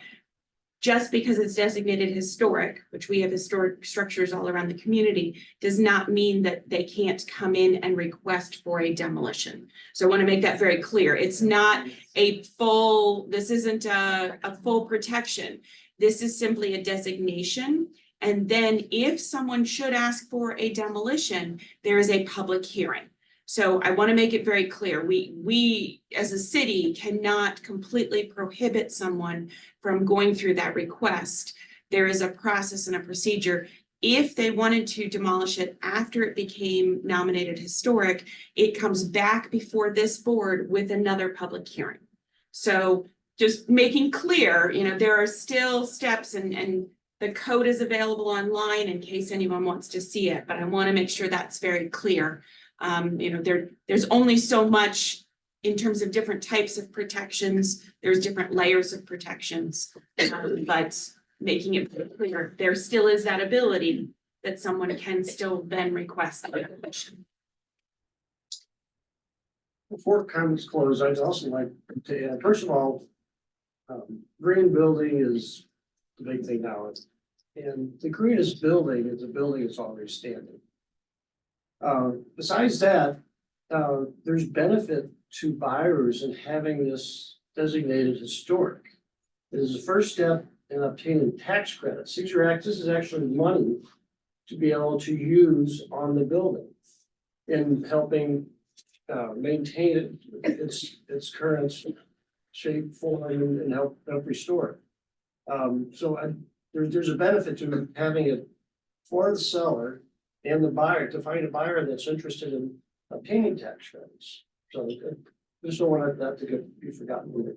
Just because it's designated historic, which we have historic structures all around the community, does not mean that they can't come in and request for a demolition. So I want to make that very clear. It's not a full, this isn't a full protection. This is simply a designation. And then if someone should ask for a demolition, there is a public hearing. So I want to make it very clear, we as a city cannot completely prohibit someone from going through that request. There is a process and a procedure. If they wanted to demolish it after it became nominated historic, it comes back before this board with another public hearing. So just making clear, you know, there are still steps and the code is available online in case anyone wants to see it, but I want to make sure that's very clear. You know, there's only so much in terms of different types of protections. There's different layers of protections, but making it very clear, there still is that ability that someone can still then request the demolition. Before comments close, I'd also like to add, first of all, green building is the big thing now. And the greenest building is a building that's already standing. Besides that, there's benefit to buyers in having this designated historic. It is the first step in obtaining tax credits. This is actually money to be able to use on the building in helping maintain its current shape, form, and help restore it. There's a benefit to having it for the seller and the buyer, to find a buyer that's interested in obtaining tax credits. So I just don't want that to be forgotten with it.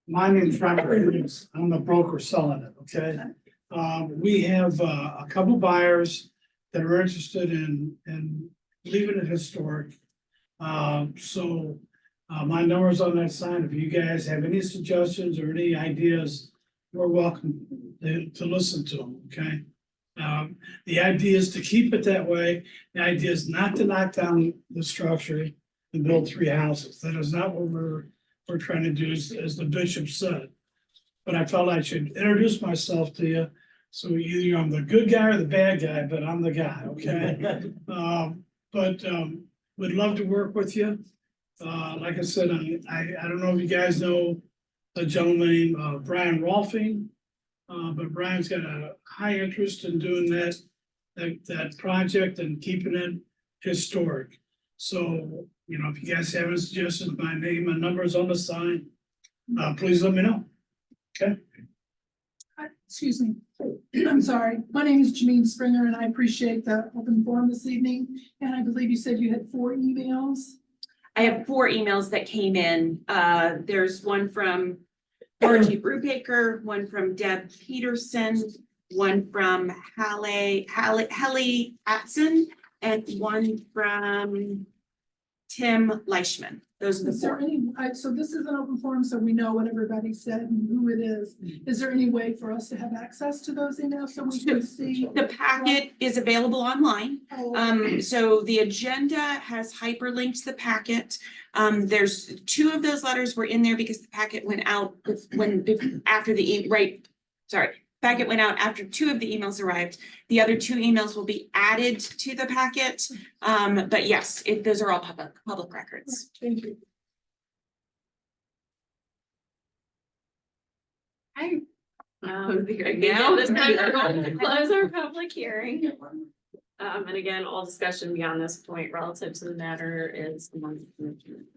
My name's Robert Williams. I'm the broker selling it, okay? We have a couple buyers that are interested in leaving it historic. My number's on that sign. If you guys have any suggestions or any ideas, we're welcome to listen to them, okay? The idea is to keep it that way. The idea is not to knock down the structure and build 3 houses. That is not what we're trying to do, as the bishop said. But I felt I should introduce myself to you. So either I'm the good guy or the bad guy, but I'm the guy, okay? Would love to work with you. Like I said, I don't know if you guys know a gentleman named Brian Rolfing. But Brian's got a high interest in doing that project and keeping it historic. So, you know, if you guys have any suggestions, my name and number is on the sign. Please let me know. Okay. Excuse me. I'm sorry. My name is Janine Springer and I appreciate the open forum this evening. And I believe you said you had 4 emails. I have 4 emails that came in. There's one from Margie Brubaker, one from Deb Peterson, one from Hallie Atson, and one from Tim Leishman. Those are the Is there 4. any, so this is an open forum, so we know what everybody said and who it is. Is there any way for us to have access to those emails so we can see? The packet is available online. So the agenda has hyperlinked the packet. There's 2 of those letters were in there because the packet went out packet went out after 2 of the emails arrived. The other 2 emails will be added to the packet. But yes, those are all public records. Thank you. Hi. Now, This time we're going to close our public hearing. And again, all discussion beyond this point relative to the matter is among the commission.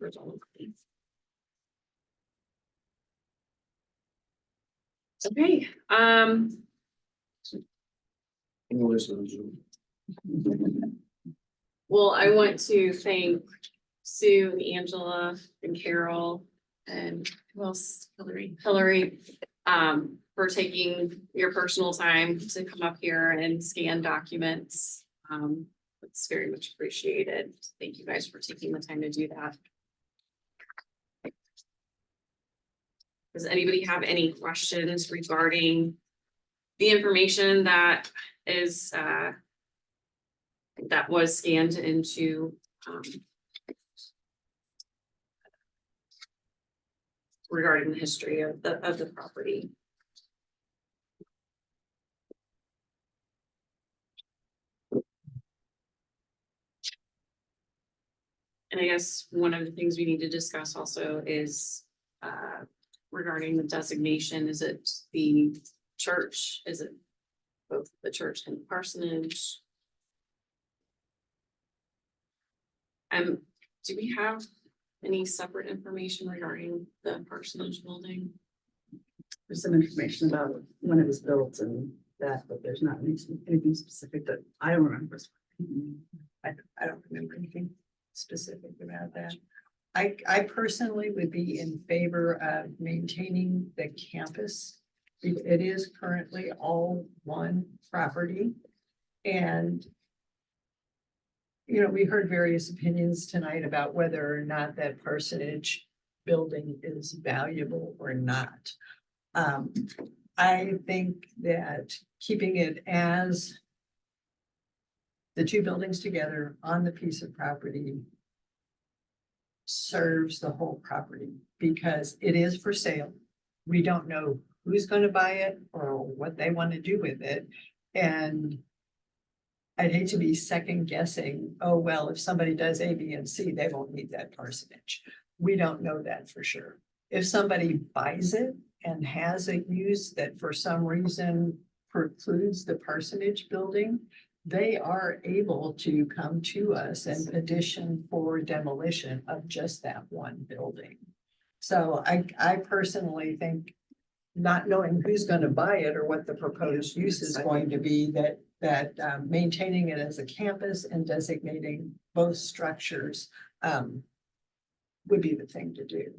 Okay, well, I want to thank Sue and Angela and Carol and who else? Hillary, for taking your personal time to come up here and scan documents. It's very much appreciated. Thank you guys for taking the time to do that. Does anybody have any questions regarding the information that is that was scanned into regarding the history of the property? And I guess one of the things we need to discuss also is regarding the designation. Is it the church? Is it both the church and the parsonage? Do we have any separate information regarding the parsonage building? There's some information about when it was built and that, but there's not anything specific that I don't remember. I don't remember anything specific about that. I personally would be in favor of maintaining the campus. It is currently all one property. And you know, we heard various opinions tonight about whether or not that parsonage building is valuable or not. I think that keeping it as the 2 buildings together on the piece of property serves the whole property because it is for sale. We don't know who's going to buy it or what they want to do with it. And I'd hate to be second guessing, oh, well, if somebody does A, B, and C, they won't need that parsonage. We don't know that for sure. If somebody buys it and has a use that for some reason precludes the parsonage building, they are able to come to us and petition for demolition of just that one building. So I personally think, not knowing who's going to buy it or what the proposed use is going to be, that maintaining it as a campus and designating both structures would be the thing to do.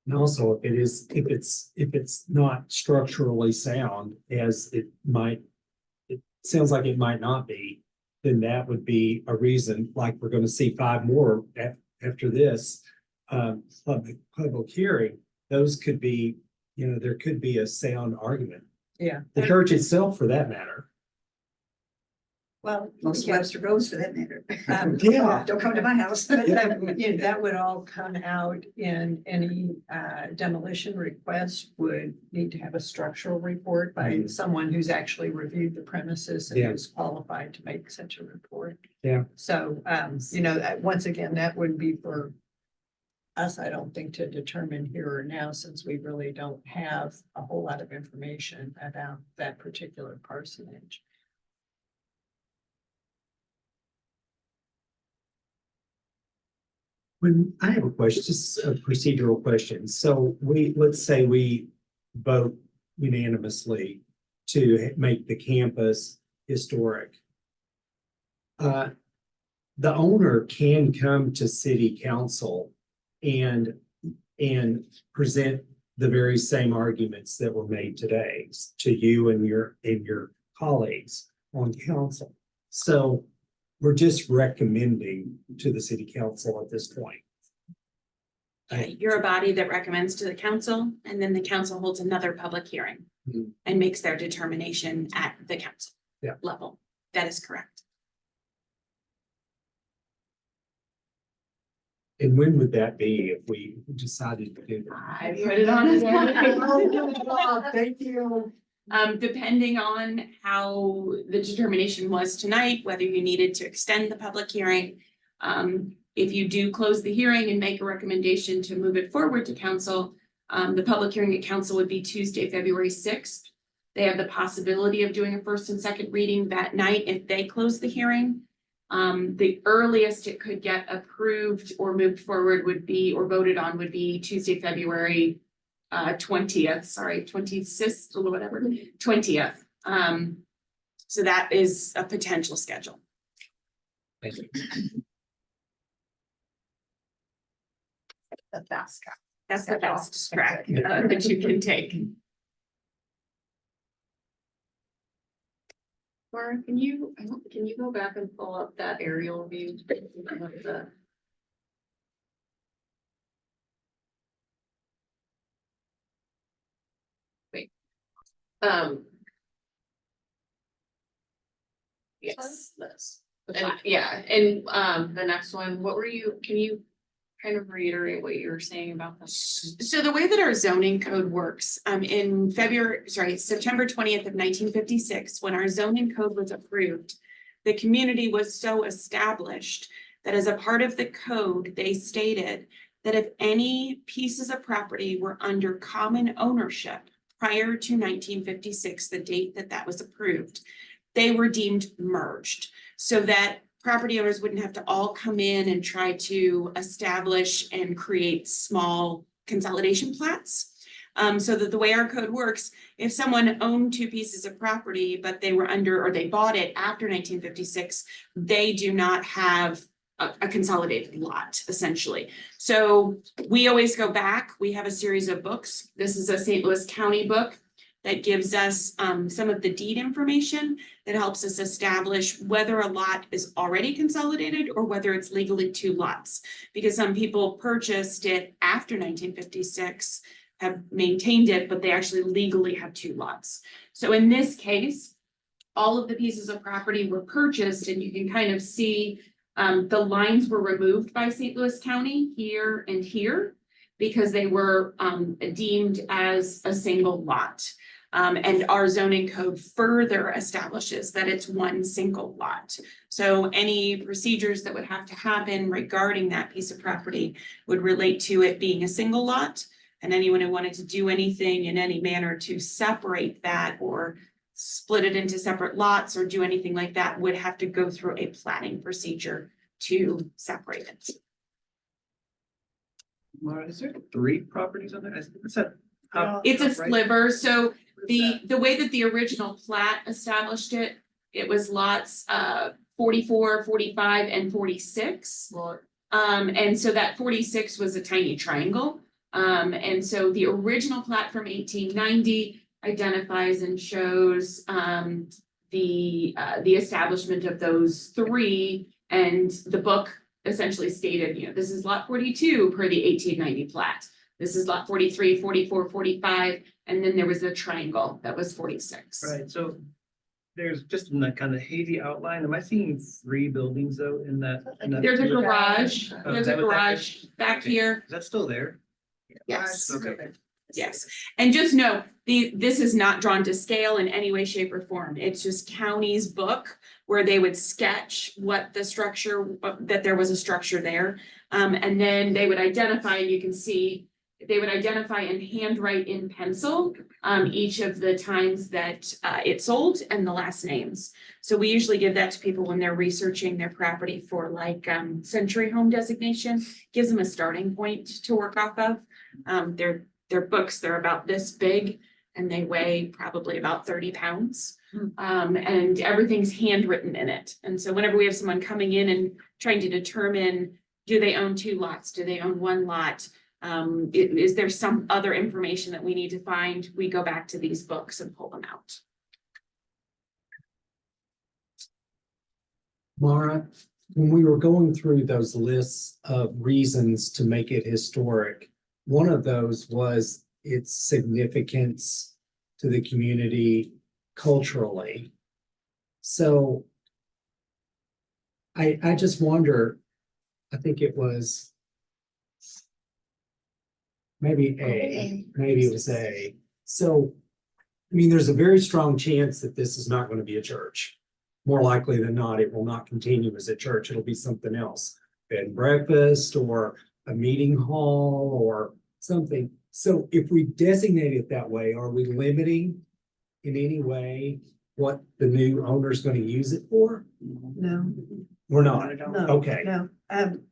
And also, if it's not structurally sound, as it might, it sounds like it might not be, then that would be a reason, like we're gonna see 5 more after this public hearing. Those could be, there could be a sound argument. Yeah. The church itself, for that matter. Well, Most Webster Groves for that matter. Yeah. Don't come to my house. But that would all come out in any demolition request would need to have a structural report by someone who's actually reviewed the premises and Yeah. who's qualified to make such a report. Yeah. So, once again, that would be for us, I don't think, to determine here or now, since we really don't have a whole lot of information about that particular parsonage. When I have a question, just a procedural question. So let's say we vote unanimously to make the campus historic. The owner can come to city council and present the very same arguments that were made today to you and your colleagues on council. So we're just recommending to the city council at this point. You're a body that recommends to the council, and then the council holds another public hearing Mhm. and makes their determination at the council Yeah. level. That is correct. And when would that be if we decided to do that? I put it on. Thank you. Depending on how the determination was tonight, whether you needed to extend the public hearing. If you do close the hearing and make a recommendation to move it forward to council, the public hearing at council would be Tuesday, February 6th. They have the possibility of doing a first and second reading that night if they close the hearing. The earliest it could get approved or moved forward would be, or voted on, would be Tuesday, February 20th, sorry, 26th or whatever, 20th. So that is a potential schedule. Thank you. The fast track. That's the fastest track that you can take. Laura, can you go back and pull up that aerial view of the? Wait. Yes, this. And yeah, and the next one, can you kind of reiterate what you were saying about this? So the way that our zoning code works, in September 20th of 1956, when our zoning code was approved, the community was so established that as a part of the code, they stated that if any pieces of property were under common ownership prior to 1956, the date that was approved, they were deemed merged, so that property owners wouldn't have to all come in and try to establish and create small consolidation plats. So that the way our code works, if someone owned 2 pieces of property, but they were or they bought it after 1956, they do not have a consolidated lot, essentially. So we always go back. We have a series of books. This is a St. Louis County book that gives us some of the deed information that helps us establish whether a lot is already consolidated or whether it's legally 2 lots. Because some people purchased it after 1956, have maintained it, but they actually legally have 2 lots. So in this case, all of the pieces of property were purchased, and you can kind of see the lines were removed by St. Louis County here and here because they were deemed as a single lot. And our zoning code further establishes that it's one single lot. So any procedures that would have to happen regarding that piece of property would relate to it being a single lot. And anyone who wanted to do anything in any manner to separate that or split it into separate lots or do anything like that would have to go through a platting procedure to separate it. Laura, is there 3 properties on there? Is that? It's a sliver, so the way that the original plat established it, it was lots 44, 45, and 46. And so that 46 was a tiny triangle. And so the original plat from 1890 identifies and shows the establishment of those three. And the book essentially stated, you know, this is lot 42 per the 1890 plat. This is lot 43, 44, 45, and then there was a triangle that was 46. Right, so there's just in that kind of hazy outline, am I seeing three buildings though in that? There's a garage, Oh, there's is a that what that garage back here. Is that still there? Yes. Okay. Yes, and just know, this is not drawn to scale in any way, shape, or form. It's just county's book where they would sketch what the structure, that there was a structure there. And then they would identify, you can see, they would identify and handwrite in pencil each of the times that it sold and the last names. So we usually give that to people when they're researching their property for like century home designation, gives them a starting point to work off of. They're books, they're about this big and they weigh probably about 30 pounds. And everything's handwritten in it. And so whenever we have someone coming in and trying to determine, do they own two lots? Do they own one lot? Is there some other information that we need to find? We go back to these books and pull them out. Mara, when we were going through those lists of reasons to make it historic, one of those was its significance to the community culturally. So I just wonder, I think it was maybe it was A. So, I mean, there's a very strong chance that this is not going to be a church. More likely than not, it will not continue as a church. It'll be something else, bed and breakfast or a meeting hall or something. So if we designate it that way, are we limiting in any way what the new owner is going to use it for? No. We're not. No, Okay. no,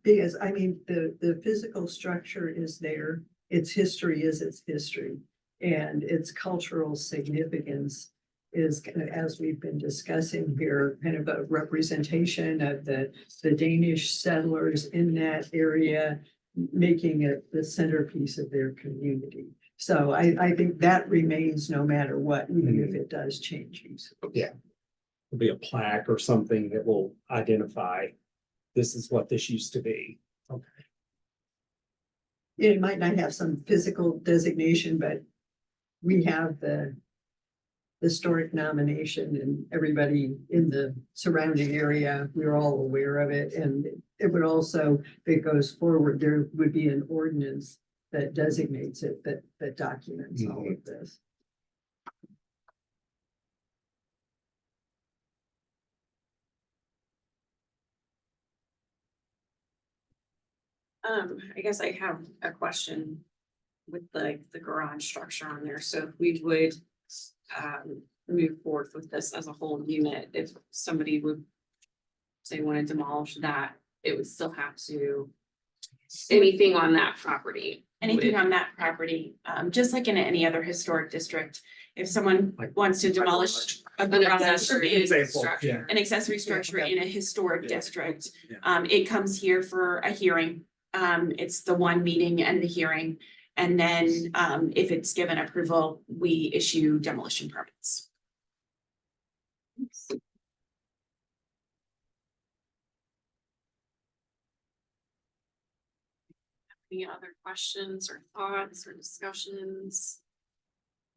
because I mean, the physical structure is there, its history is its history. And its cultural significance is, as we've been discussing here, kind of a representation of the Danish settlers in that area, making it the centerpiece of their community. So I think that remains no matter what, even if it does change use. Yeah. There'll be a plaque or something that will identify this is what this used to be. Okay. It might not have some physical designation, but we have the historic nomination and everybody in the surrounding area, we're all aware of it. And it would also, if it goes forward, there would be an ordinance that designates it, that documents all of this. I guess I have a question with the garage structure on there. So if we would move forward with this as a whole unit, if somebody would say want to demolish that, it would still have to, anything on that property. Anything on that property, just like in any other historic district, if someone wants to demolish a garage or an accessory structure in a historic district, it comes here for a hearing. It's the one meeting and the hearing. And then if it's given approval, we issue demolition permits. Any other questions or thoughts or discussions?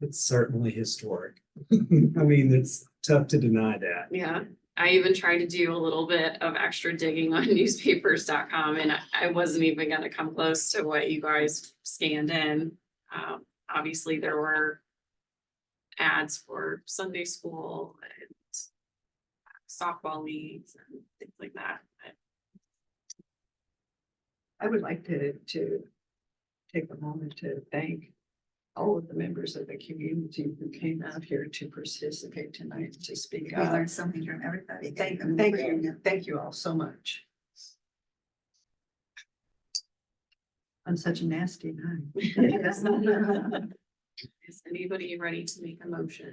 It's certainly historic. I mean, it's tough to deny that. Yeah, I even tried to do a little bit of extra digging on newspapers.com and I wasn't even gonna come close to what you guys scanned in. Obviously, there were ads for Sunday school and softball leagues and things like that. I would like to take a moment to thank all of the members of the community who came out here to participate tonight, to speak We up. learned something from everybody. Thank you all so much. On such a nasty night. Is anybody ready to make a motion?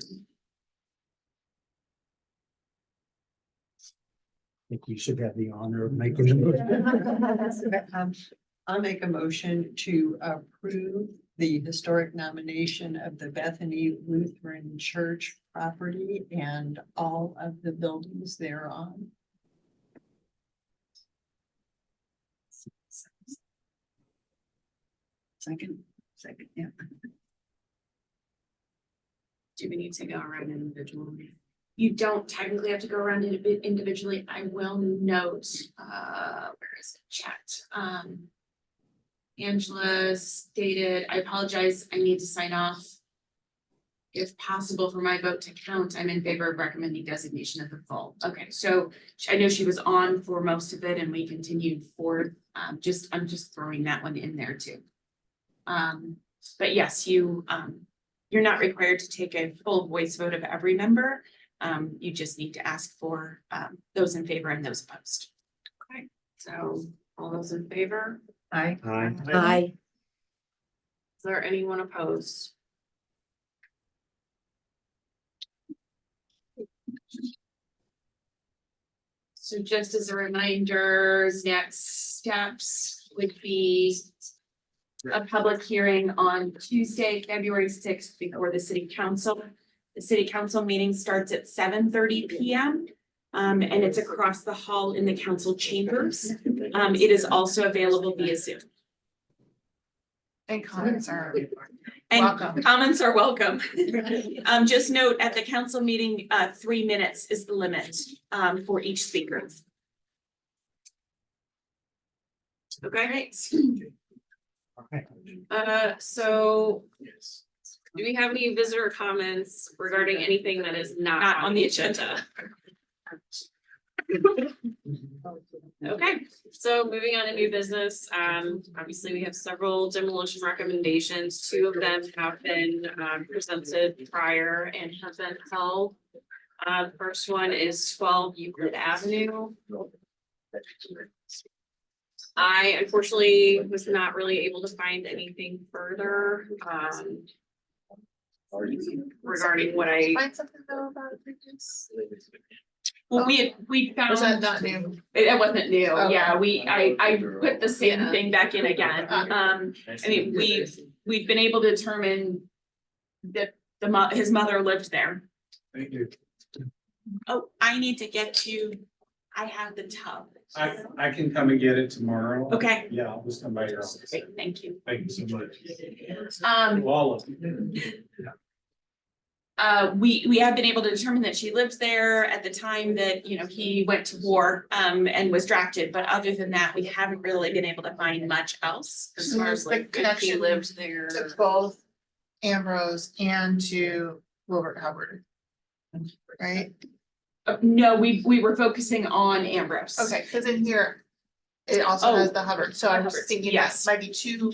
think you should have the honor of making the motion. I'll make a motion to approve the historic nomination of the Bethany Lutheran Church property and all of the buildings thereon. Second, yeah. Do we need to go around individually? You don't technically have to go around individually. I will note, where is it, chat? Angela stated, I apologize, I need to sign off. If possible for my vote to count, I'm in favor of recommending designation of the full. Okay, so I know she was on for most of it and we continued forward. I'm just throwing that one in there too. But yes, you're not required to take a full voice vote of every member. You just need to ask for those in favor and those opposed. Okay, so all those in favor? Aye. Aye. Is there anyone opposed? So just as a reminder, next steps would be a public hearing on Tuesday, February 6th before the city council. The city council meeting starts at 7:30 p.m. And it's across the hall in the council chambers. It is also available via Zoom. And comments are And welcome. comments are welcome. Just note at the council meeting, 3 minutes is the limit, for each speaker. Okay, so do we have any visitor comments regarding anything that is not on the agenda? Okay, so moving on to new business, obviously we have several demolition recommendations. 2 of them have been presented prior and have been held. First one is 12 Euclid Avenue. I unfortunately was not really able to find anything further regarding what I. Find something though about this? Well, we found. Was that not new? It wasn't new, Okay. yeah, I put the same Yeah. thing back in again. I mean, we've been able to determine that his mother lived there. Thank you. Oh, I need to get to, I have the tub. I can come and get it tomorrow. Okay. Yeah, I'll just come by your office. Great, thank you. Thank you so much. All of you. We have been able to determine that she lives there at the time that, you know, he went to war, and was drafted, but other than that, we haven't really been able to find much else. As far as like connection lived there. to both Ambrose and to Wilbert Hubbard. Right? No, we were focusing on Ambrose. Okay, because in here, it also has the Hubbard, so I was Hubbards, thinking that yes. might be 2.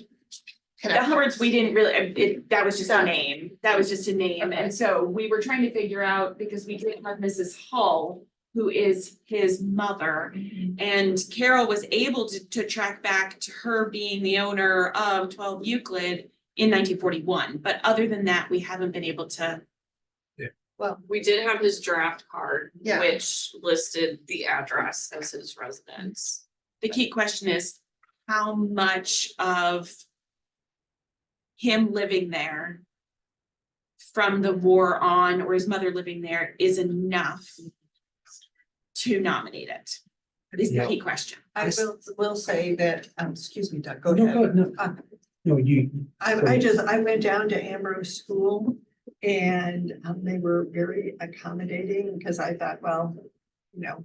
The Hubbards, we didn't really, that was just a Got it. name, that was just a name, and so we were trying to figure out, because we did have Mrs. Hull, who is his mother, and Carol was able to track back to her being the owner of 12 Euclid in 1941, but other than that, we haven't been able to. Well, We did have his draft card, Yeah. which listed the address as his residence. The key question is, how much of him living there from the war on, or his mother living there, is enough to nominate it? Is the Yeah. key question. I will say that, excuse me, Doug, go No, ahead. no. No, you. I went down to Ambrose School and they were very accommodating because I thought, well, you know,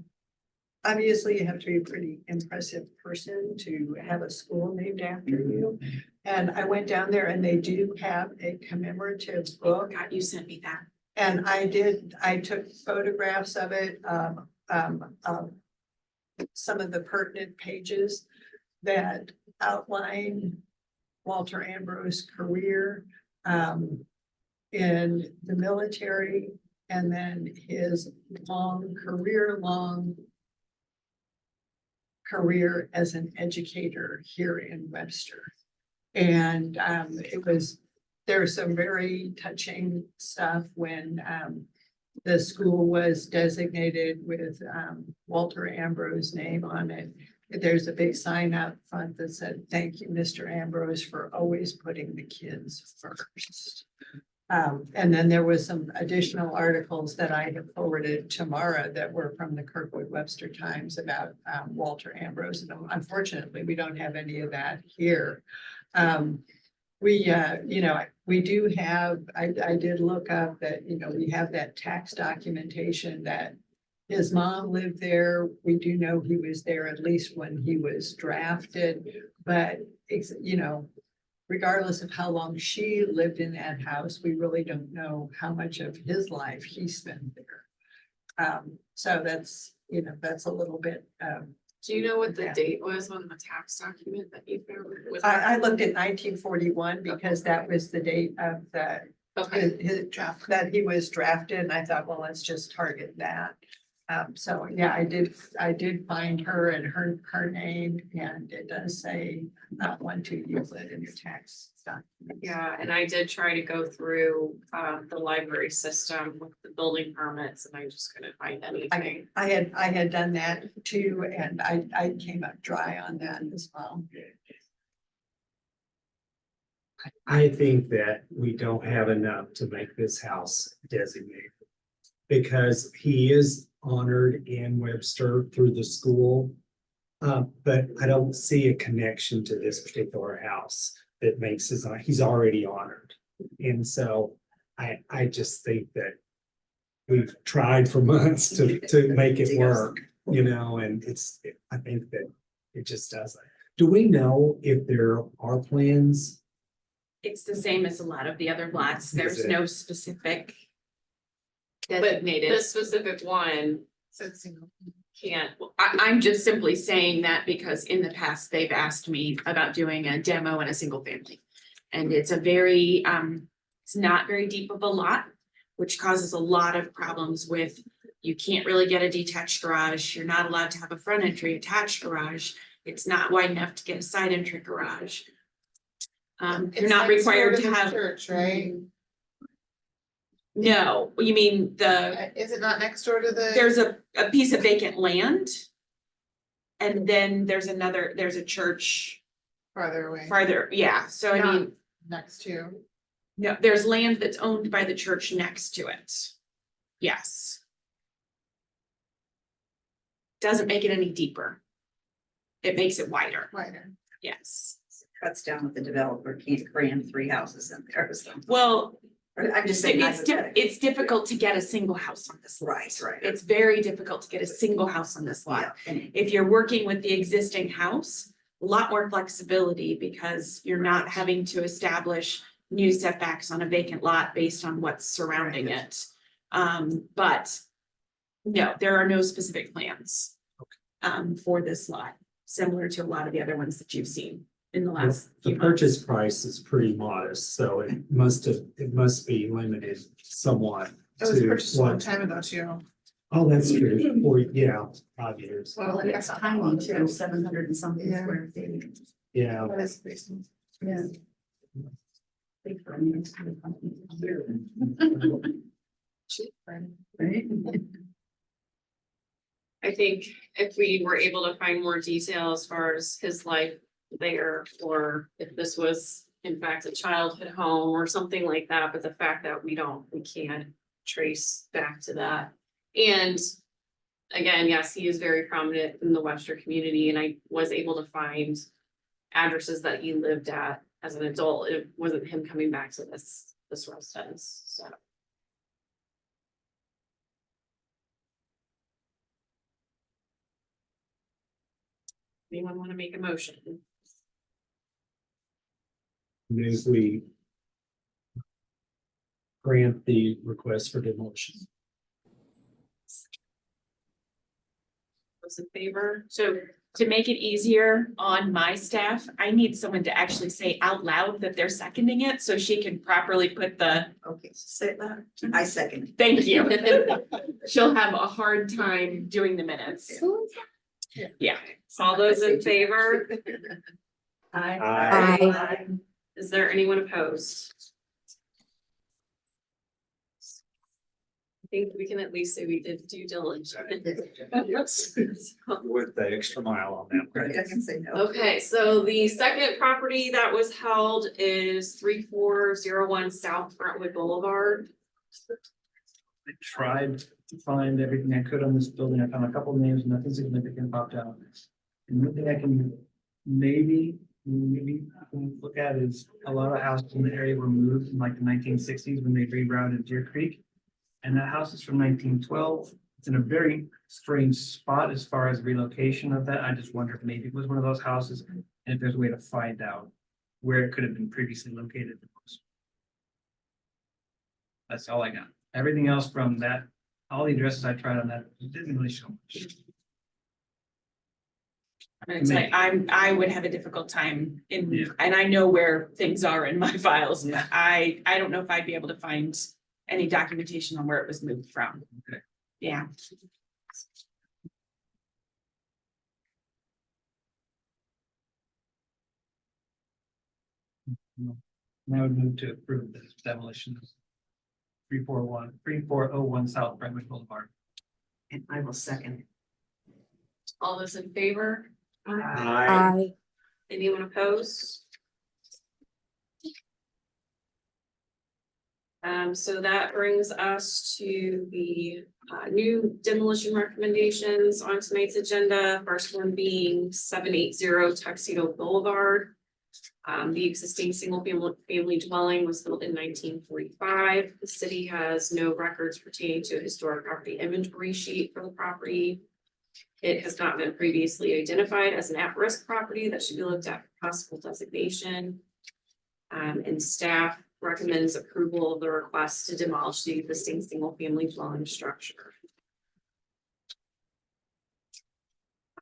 obviously you have to be a pretty impressive person to have a school named after you. And I went down there and they do have a commemorative book. God, you sent me that. And I took photographs of it, some of the pertinent pages that outline Walter Ambrose's career in the military, and then his career as an educator here in Webster. And there was some very touching stuff when the school was designated with Walter Ambrose name on it. There's a big sign out front that said, "Thank you, Mr. Ambrose, for always putting the kids first." And then there was some additional articles that I have forwarded to Mara that were from the Kirkwood Webster Times about Walter Ambrose. And unfortunately, we don't have any of that here. We do have, I did look up that, we have that tax documentation that his mom lived there. We do know he was there at least when he was drafted, but regardless of how long she lived in that house, we really don't know how much of his life he spent there. So that's a little bit, Do you know what the Yeah. date was on the tax document that you found? Was I looked at 1941 because that was the date of the, Okay, his draft, that he was drafted, and I thought, well, let's just target that. So, yeah, I did find her and her name, and it does say, 1-2 Euclid in your tax document. yeah, and I did try to go through the library system with the building permits and I just couldn't find anything. I had done that too, and I came up dry on that as well. I think that we don't have enough to make this house designated. Because he is honored in Webster through the school. But I don't see a connection to this particular house that makes he's already honored. And so I just think that we've tried for months to make it work, and I think that it just doesn't. Do we know if there are plans? It's the same as a lot of the other lots. There's it? no specific But designated. this specific one can't, I'm just simply saying that because in the past, they've asked me about doing a demo in a single family. And it's a very, it's not very deep of a lot, which causes a lot of problems with, you can't really get a detached garage. You're not allowed to have a front entry attached garage. It's not wide enough to get a side entry garage. You're not required to have. Church, right? No, you mean Is it not next door to the? there's a piece of vacant land. And then there's a church Farther away. farther, yeah, so I Not mean, Next to. no, there's land that's owned by the church next to it. Yes. Doesn't make it any deeper. It makes it wider, Wider. yes. Cuts down with the developer, can't cram 3 houses in there or something. Well, I'm just saying. it's difficult to get a single house on this lot. Right. It's very difficult to get a single house on this lot. Yeah. If you're working with the existing house, a lot more flexibility because you're not having to establish new setbacks on a vacant lot based on what's surrounding it. But no, there are no specific plans for this lot, similar to a lot of the other ones that you've seen in the last The few months. purchase price is pretty modest, so it must be limited somewhat It was to purchased a long what. time ago too. Oh, that's true. 5 years. Well, Well, it's tiny too, 700 and something Yeah. square feet. Yeah. That is pretty small. Yeah. Big for me. Right? I think if we were able to find more detail as far as his life there, or if this was in fact a childhood home or something like that, but the fact that we can't trace back to that. And again, yes, he is very prominent in the Webster community, and I was able to find addresses that he lived at as an adult. It wasn't him coming back to this residence, so. Anyone want to make a motion? Move we grant the request for demolition. Those in favor? So to make it easier on my staff, I need someone to actually say out loud that they're seconding it, so she can properly put the, Okay, so say that. I second. thank you. She'll have a hard time doing the minutes. Yeah. All those in favor? Aye. Is there anyone opposed? I think we can at least say we did due diligence. Yes. With the extra mile on that. I can say no. Okay, so the second property that was held is 3401 South Brentwood Boulevard. I tried to find everything I could on this building. I found a couple names, nothing significant popped out. And one thing I can maybe look at is a lot of houses in the area were moved in like the 1960s when they rerouted Deer Creek. And that house is from 1912. It's in a very strange spot as far as relocation of that. I just wonder if maybe it was one of those houses and if there's a way to find out where it could have been previously located. That's all I got. Everything else from that, all the addresses I tried on that didn't really show much. It's like, I would have a difficult time in, and I know where things are in my files. Yeah. I don't know if I'd be able to find any documentation on where it was moved from. Okay. Yeah. And I would move to approve this demolition. 3401 South Brentwood Boulevard. And I will second. All those in favor? Aye. Anyone opposed? So that brings us to the new demolition recommendations on tonight's agenda. First one being 780 Tuxedo Boulevard. The existing single family dwelling was built in 1945. The city has no records pertaining to a historic property inventory sheet for the property. It has not been previously identified as an at-risk property that should be looked at for possible designation. And staff recommends approval of the request to demolish the existing single-family dwelling structure.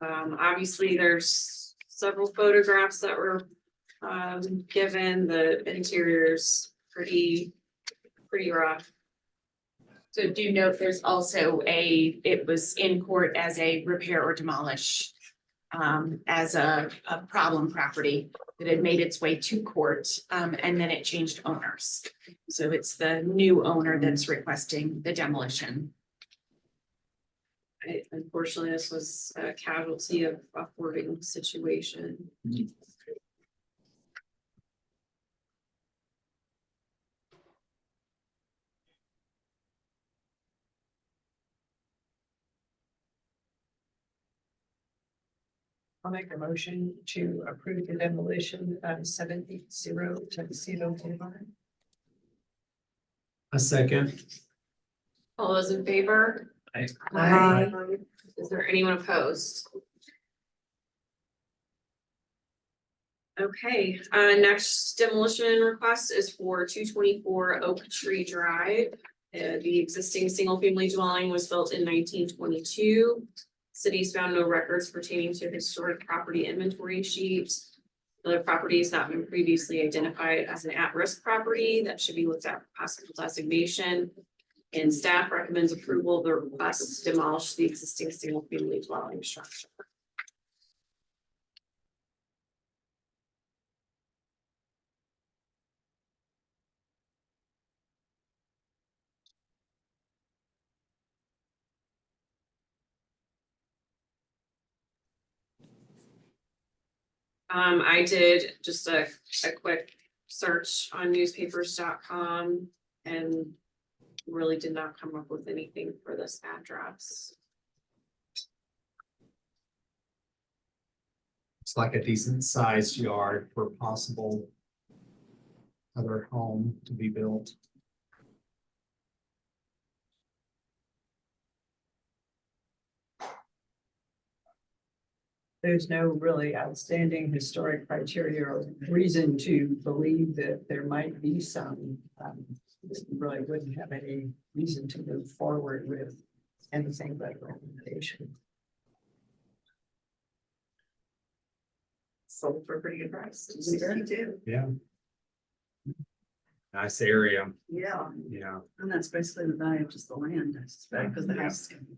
Obviously, there's several photographs that were given. The interior's pretty rough. So do note there's also it was in court as a repair or demolish. As a problem property that had made its way to court, and then it changed owners. So it's the new owner that's requesting the demolition. Unfortunately, this was a casualty of a hoarding situation. I'll make a motion to approve the demolition of 780 Tuxedo Boulevard. A second. All those in favor? Aye. Is there anyone opposed? Okay, next demolition request is for 224 Oak Tree Drive. The existing single-family dwelling was built in 1922. Cities found no records pertaining to historic property inventory sheet. The property has not been previously identified as an at-risk property that should be looked at for possible designation. And staff recommends approval of the request to demolish the existing single-family dwelling structure. I did just a quick search on newspapers.com and really did not come up with anything for this address. It's like a decent sized yard for possible other home to be built. There's no really outstanding historic criteria or reason to believe that there might be some. Really wouldn't have any reason to move forward with anything but recommendation. Sold for a pretty good price. 62. Yeah. Nice area. Yeah, Yeah. and that's basically the value of just the land, I suspect, because the house is gonna be.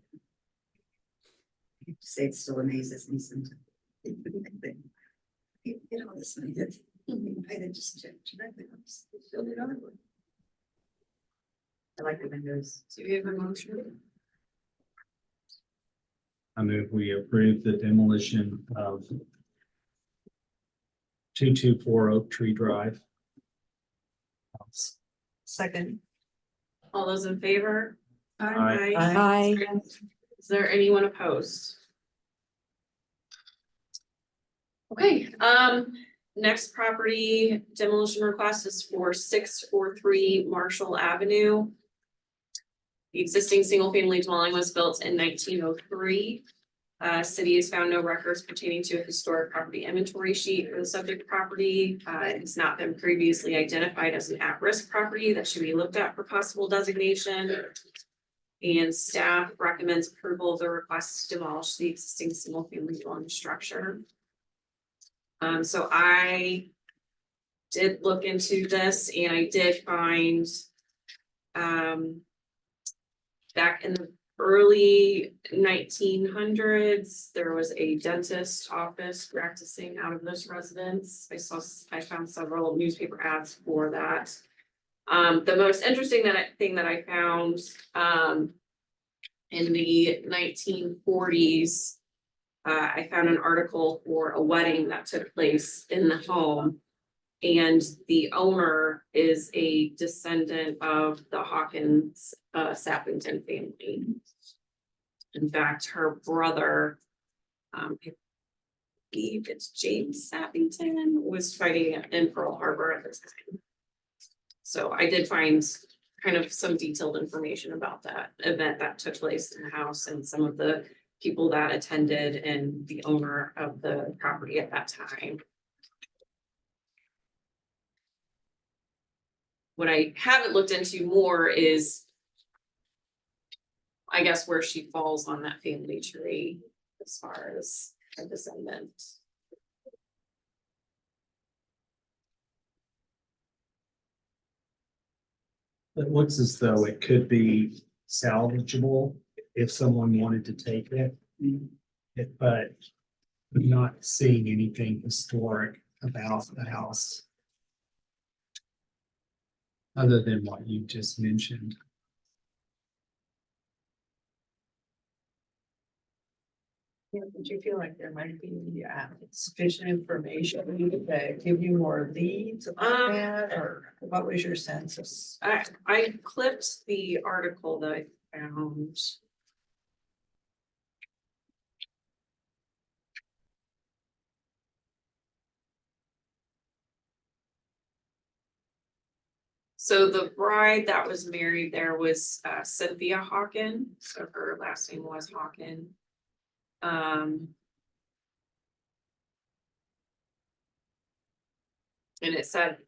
I have to say, it still amazes me sometimes. You know, this money that you pay, they just check directly, build it on. I like the windows. Do we have a motion? I move we approve the demolition of 224 Oak Tree Drive. Second. All those in favor? Aye. Aye. Is there anyone opposed? Okay, next property demolition request is for 643 Marshall Avenue. The existing single-family dwelling was built in 1903. City has found no records pertaining to a historic property inventory sheet for the subject property. It has not been previously identified as an at-risk property that should be looked at for possible designation. And staff recommends approval of the request to demolish the existing single-family dwelling structure. So I did look into this and I did find back in the early 1900s, there was a dentist office practicing out of this residence. I found several newspaper ads for that. The most interesting thing that I found in the 1940s, I found an article for a wedding that took place in the home. And the owner is a descendant of the Hawkins Sappington family. In fact, her brother, I believe it's James Sappington, was fighting in Pearl Harbor at the time. So I did find kind of some detailed information about that event that took place in the house and some of the people that attended and the owner of the property at that time. What I haven't looked into more is, I guess, where she falls on that family tree as far as a descendant. It looks as though it could be salvageable if someone wanted to take it. But I'm not seeing anything historic about the house. Other than what you just mentioned. Did you feel like there might be sufficient information to give you more leads about that, or what was your sense of? I clipped the article that I found. So the bride that was married there was Cynthia Hawken, so her last name was Hawken. And it said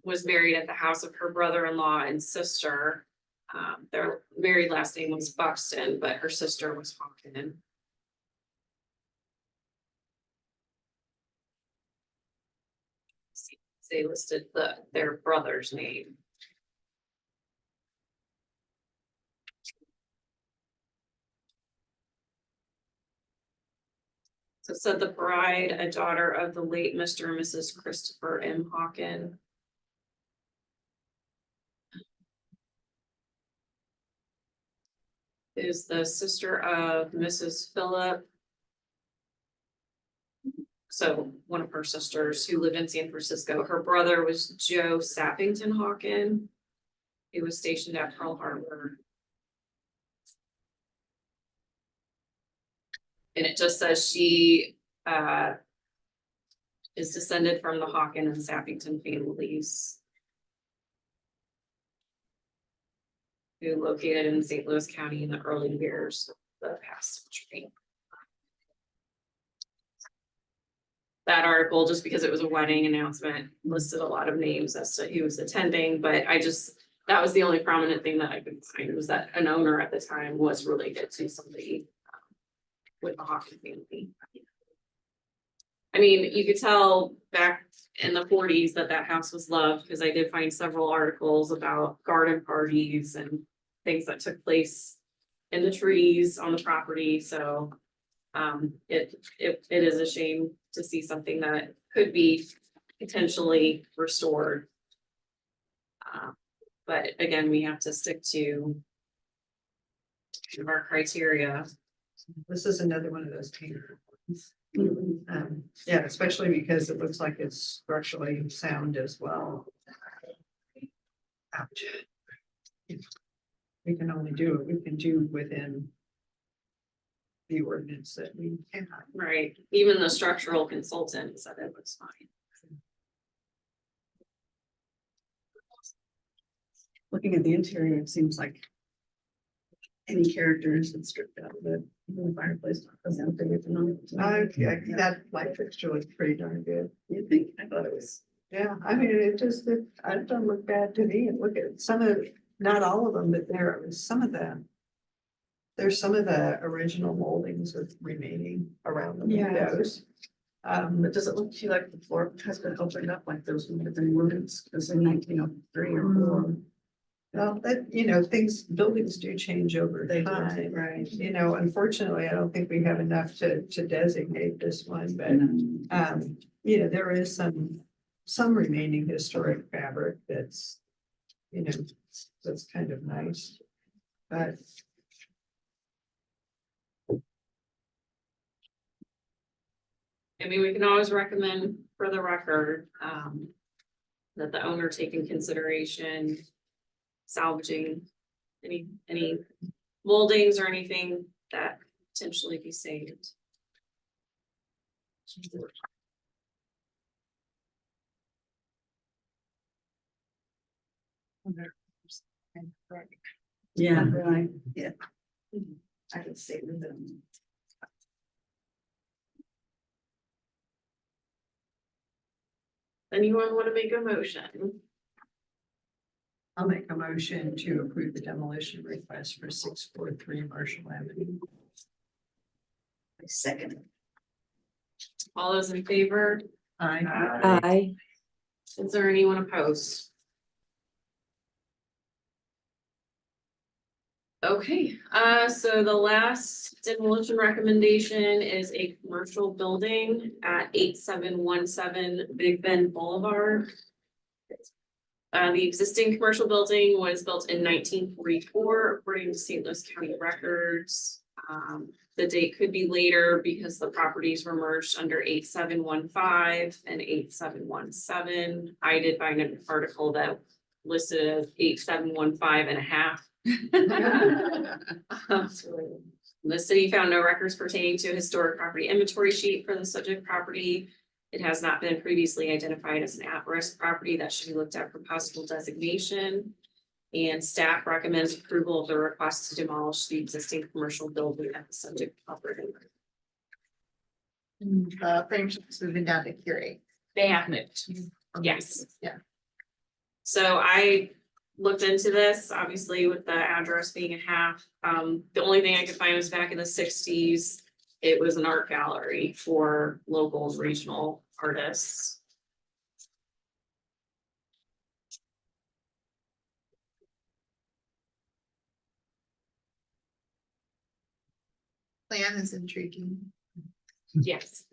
was married at the house of her brother-in-law and sister. Their married last name was Buxton, but her sister was Hawken. They listed their brother's name. So it said the bride, a daughter of the late Mr. and Mrs. Christopher M. Hawken. Is the sister of Mrs. Phillip. So one of her sisters who lived in San Francisco. Her brother was Joe Sappington Hawken. He was stationed at Pearl Harbor. And it just says she is descended from the Hawken and Sappington families, who located in St. Louis County in the early years of the past century. That article, just because it was a wedding announcement, listed a lot of names as to who was attending, but that was the only prominent thing that I could find, was that an owner at the time was related to somebody with the Hawken family. I mean, you could tell back in the 40s that house was loved, because I did find several articles about garden parties and things that took place in the trees on the property. So it is a shame to see something that could be potentially restored But again, we have to stick to our criteria. This is another one of those painful ones. Yeah, especially because it looks like it's structurally sound as well. Ouch. We can only do what we can do within the ordinance that we have. Right, even the structural consultant said it was fine. Looking at the interior, it seems like any characters that's stripped out of it, even the fireplace. Doesn't figure it out. Yeah, that light fixture was pretty darn good. You think? I thought it was. Yeah, I mean, it doesn't look bad to me. And look at some of, not all of them, but there's some of the original moldings are remaining around the Yeah. windows. But does it look to you like the floor has been opened up like those would have been rooms, because in 1903 or 4? Well, that, buildings do change over They do, time. right. Unfortunately, I don't think we have enough to designate this one, but there is some remaining historic fabric that's kind of nice. But I mean, we can always recommend for the record, that the owner take in consideration salvaging any moldings or anything that potentially be saved. Yeah, right, yeah. I would say with them. Anyone want to make a motion? I'll make a motion to approve the demolition request for 643 Marshall Avenue. I second. All those in favor? Aye. Is there anyone opposed? Okay, so the last demolition recommendation is a commercial building at 8717 Big Bend Boulevard. The existing commercial building was built in 1944, according to St. Louis County records. The date could be later because the properties were merged under 8715 and 8717. I did find an article that listed as 8715 and a half. The city found no records pertaining to a historic property inventory sheet for the subject property. It has not been previously identified as an at-risk property that should be looked at for possible designation. And staff recommends approval of the request to demolish the existing commercial building at the subject property. Frame shop's moving down to Curie. They have moved. Yes. Yeah. So I looked into this, obviously with the address being a half. The only thing I could find was back in the 60s. It was an art gallery for local and regional artists. Plan is intriguing. Yes.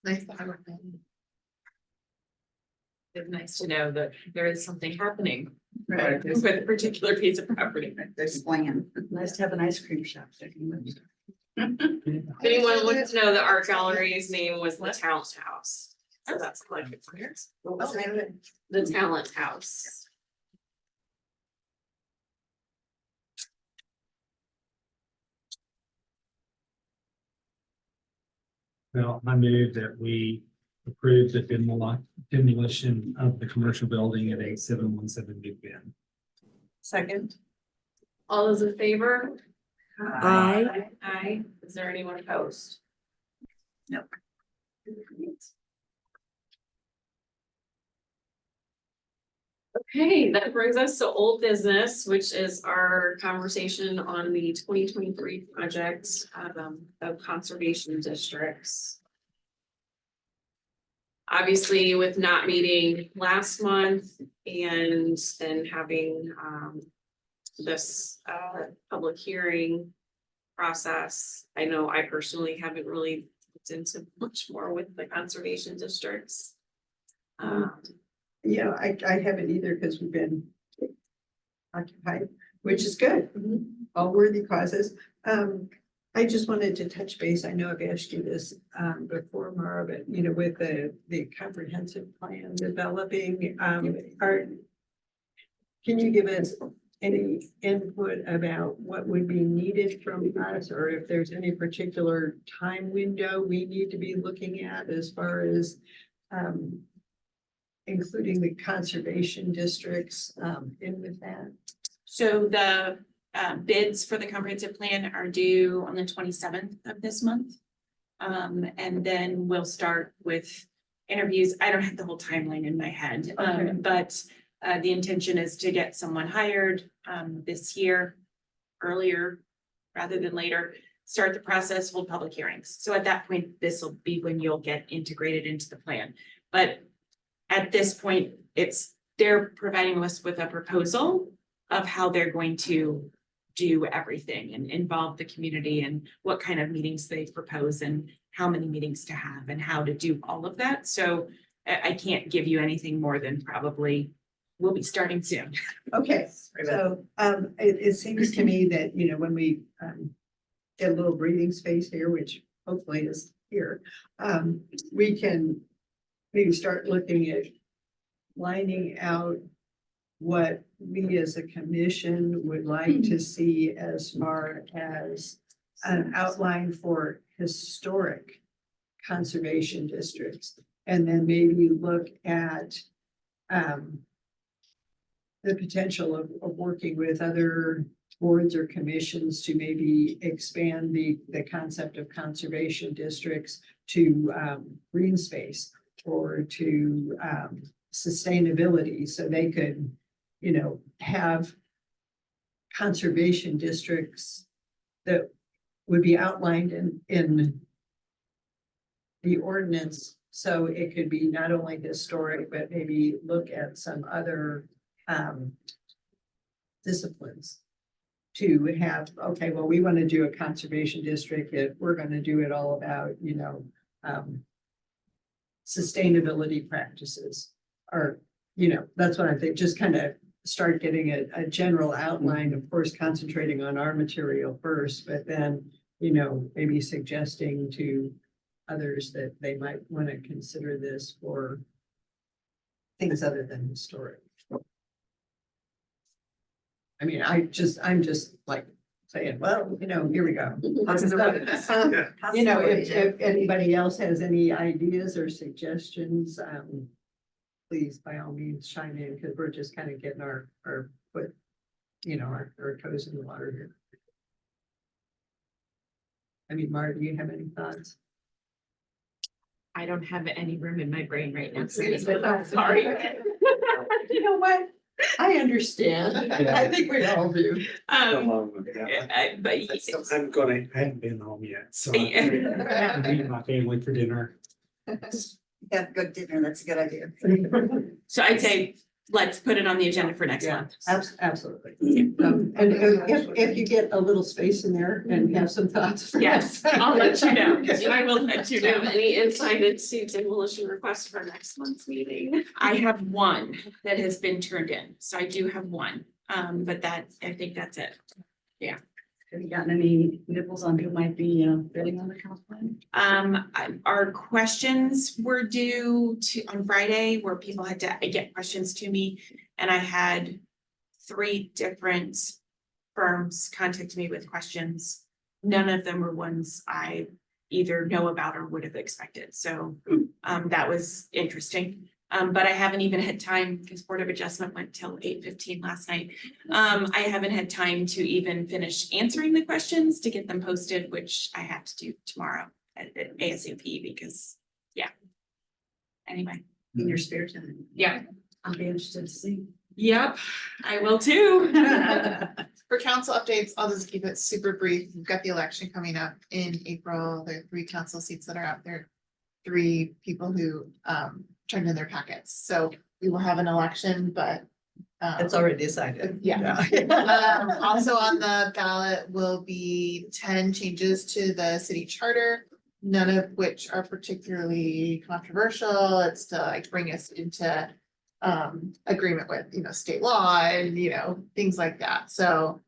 Nice to have a plan. It's nice to know that there is something happening. Right. With a particular piece of property. There's plan. Nice to have an ice cream shop. If anyone wants to know, the art gallery's name was the Talent House. So that's like What was the name of it? the Talent House. Well, I move that we approve the demolition of the commercial building at 8717 Big Bend. Second. All those in favor? Aye. Aye. Is there anyone opposed? No. Okay, that brings us to old business, which is our conversation on the 2023 project of conservation districts. Obviously, with not meeting last month and then having this public hearing process, I know I personally haven't really looked into much more with the conservation districts. Yeah, I haven't either because we've been occupied, which is good. All worthy causes. I just wanted to touch base. I know I've asked you this before, Mara, but you know, with the comprehensive plan developing, can you give us any input about what would be needed from us, or if there's any particular time window we need to be looking at as far as including the conservation districts in with that? So the bids for the comprehensive plan are due on the 27th of this month. And then we'll start with interviews. I don't have the whole timeline in my head, Okay. but the intention is to get someone hired this year, earlier rather than later, start the process, hold public hearings. So at that point, this will be when you'll get integrated into the plan. But at this point, they're providing us with a proposal of how they're going to do everything and involve the community and what kind of meetings they propose and how many meetings to have and how to do all of that. So I can't give you anything more than probably we'll be starting soon. Okay, so it seems to me that, you know, when we get a little breathing space here, which hopefully is here, we can maybe start looking at lining out what we as a commission would like to see as far as an outline for historic conservation districts. And then maybe look at the potential of working with other boards or commissions to maybe expand the concept of conservation districts to green space or to sustainability, so they could, you know, have conservation districts that would be outlined in the ordinance. So it could be not only historic, but maybe look at some other disciplines to have, okay, well, we want to do a conservation district, if we're going to do it all about, you know, sustainability practices, or, you know, that's what I think, just kind of start getting a general outline, of course, concentrating on our material first, but then, you know, maybe suggesting to others that they might want to consider this for things other than historic. I mean, I'm just like saying, well, you know, here we go. You know, if anybody else has any ideas or suggestions, please, by all means, chime in, because we're just kind of getting our foot, you know, our toes in the water here. I mean, Mara, do you have any thoughts? I don't have any room in my brain right now. Sorry. You know what? I understand. I think we all do. But I haven't been home yet, so I'm meeting my family for dinner. Have good dinner, that's a good idea. so I'd say, let's put it on the agenda for next month. Absolutely. And if you get a little space in there and have some thoughts. Yes, I'll let you know. I will let you Do you have know. any insight into demolition requests for next month's meeting? I have one that has been turned in, so I do have one, but I think that's it. Have you gotten any nipples on who might be bidding on the comp plan? Our questions were due on Friday, where people had to get questions to me, and I had 3 different firms contact me with questions. None of them were ones I either know about or would have expected, so that was interesting. But I haven't even had time, because Board of Adjustment went till 8:15 last night. I haven't had time to even finish answering the questions to get them posted, which I have to do tomorrow at ASAP, because, yeah. Anyway, In your spare time? yeah, I'll be interested to see. yep, I will too. For council updates, I'll just keep it super brief. We've got the election coming up in April. There are 3 council seats that are out there. 3 people who turned in their packets. So we will have an election, but It's already decided. Yeah. Also on the ballot will be 10 changes to the city charter, none of which are particularly controversial. It's to like bring us into agreement with, state law and, things like that. So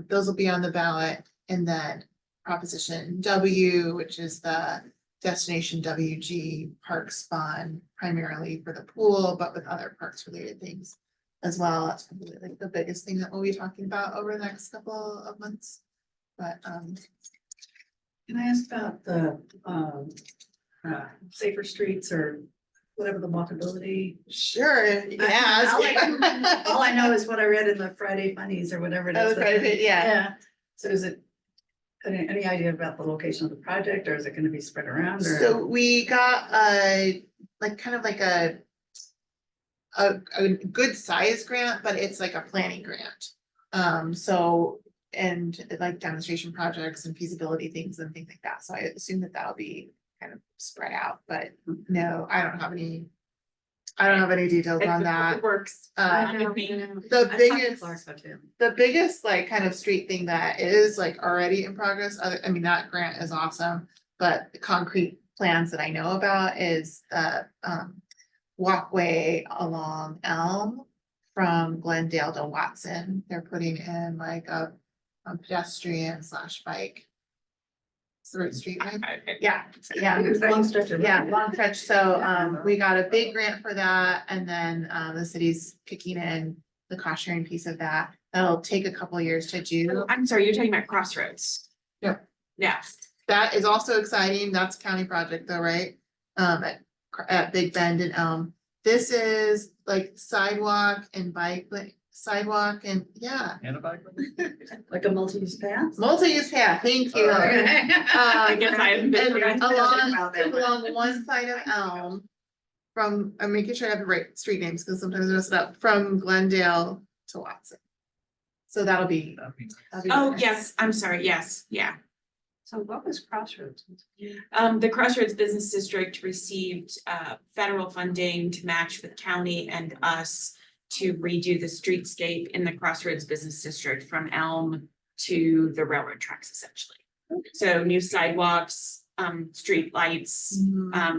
those will be on the ballot. And then Proposition W, which is the Destination WG Parks Fund, primarily for the pool, but with other parks related things as well. That's probably like the biggest thing that we'll be talking about over the next couple of months. But Can I ask about the safer streets or whatever the walkability? sure, you can ask. All I know is what I read in the Friday Funnies or whatever it Oh, is. the Friday, yeah. So is it, any idea about the location of the project, or is it gonna be spread around or? So we got a good size grant, but it's like a planning grant. And like demonstration projects and feasibility things and things like that. So I assume that that'll be kind of spread out, but no, I don't have any details on that. Works. The biggest like kind of street thing that is like already in progress, that grant is awesome, but the concrete plans that I know about is walkway along Elm from Glendale to Watson. They're putting in like a pedestrian / bike. Street, right? Yeah. Long stretch of road. Yeah, long stretch. So we got a big grant for that, and then the city's kicking in the cost sharing piece of that. That'll take a couple years to do. I'm sorry, you're talking about Crossroads. Yep. Yeah. That is also exciting. That's a county project though, right? At Big Bend and Elm. This is like sidewalk and bike, sidewalk and And a bike. Like a multi-use path? multi-use path. Thank you. I guess I haven't been. And along one side of Elm. I'm making sure I have the right street names because sometimes I mess it up, from Glendale to Watson. So that'll be. Oh, yes, I'm sorry, yes, yeah. So what was Crossroads? The Crossroads Business District received federal funding to match with county and us to redo the streetscape in the Crossroads Business District from Elm to the railroad tracks essentially. So new sidewalks, street lights,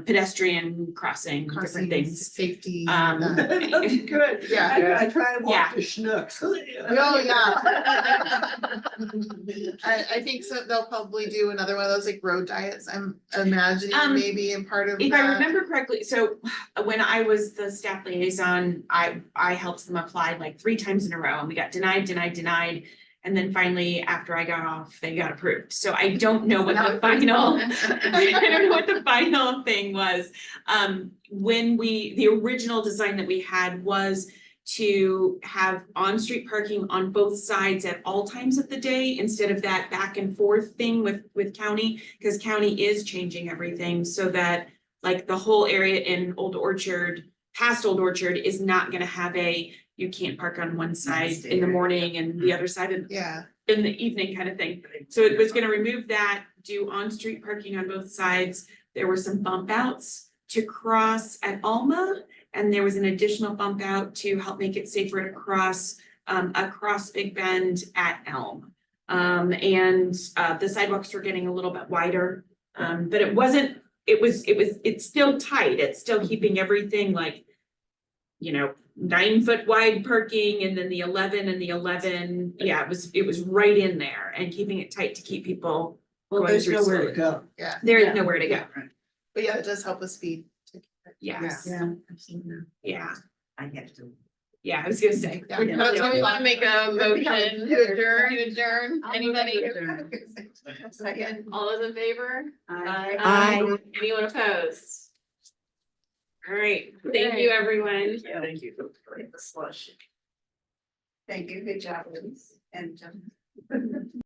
pedestrian crossing, different things. Safety. That's good. Yeah. I try to Yeah. walk the Schnucks. Oh, yeah. I think so. They'll probably do another one of those like road diets. I'm imagining maybe in part of If I that. remember correctly, so when I was the staff liaison, I helped them apply like 3 times in a row and we got denied. And then finally, after I got off, they got approved. So I don't know what the final, I don't know what the final thing was. The original design that we had was to have on-street parking on both sides at all times of the day instead of that back and forth thing with county, because county is changing everything so that like the whole area in Old Orchard, past Old Orchard is not gonna have you can't park on one side in the morning and the other side in the evening kind of thing. So it was gonna remove that, do on-street parking on both sides. There were some bump outs to cross at Alma, and there was an additional bump out to help make it safer to cross across Big Bend at Elm. The sidewalks were getting a little bit wider, but it's still tight. It's still keeping everything like, 9-foot wide parking and then the 11 and the 11. Yeah, it was right in there and keeping it tight to keep people. Well, going there's through nowhere slowly. to go. Yeah. There is nowhere to go. But yeah, it does help with speed. Yes. Yeah, absolutely. Yeah. I have to. Yeah, I was gonna say. Yeah. Do we want to make a motion To adjourn. to adjourn? Anybody? Second. All those in favor? Aye. Anyone opposed? All right, thank you, everyone. Thank you. The slush. Thank you, good job, Liz. And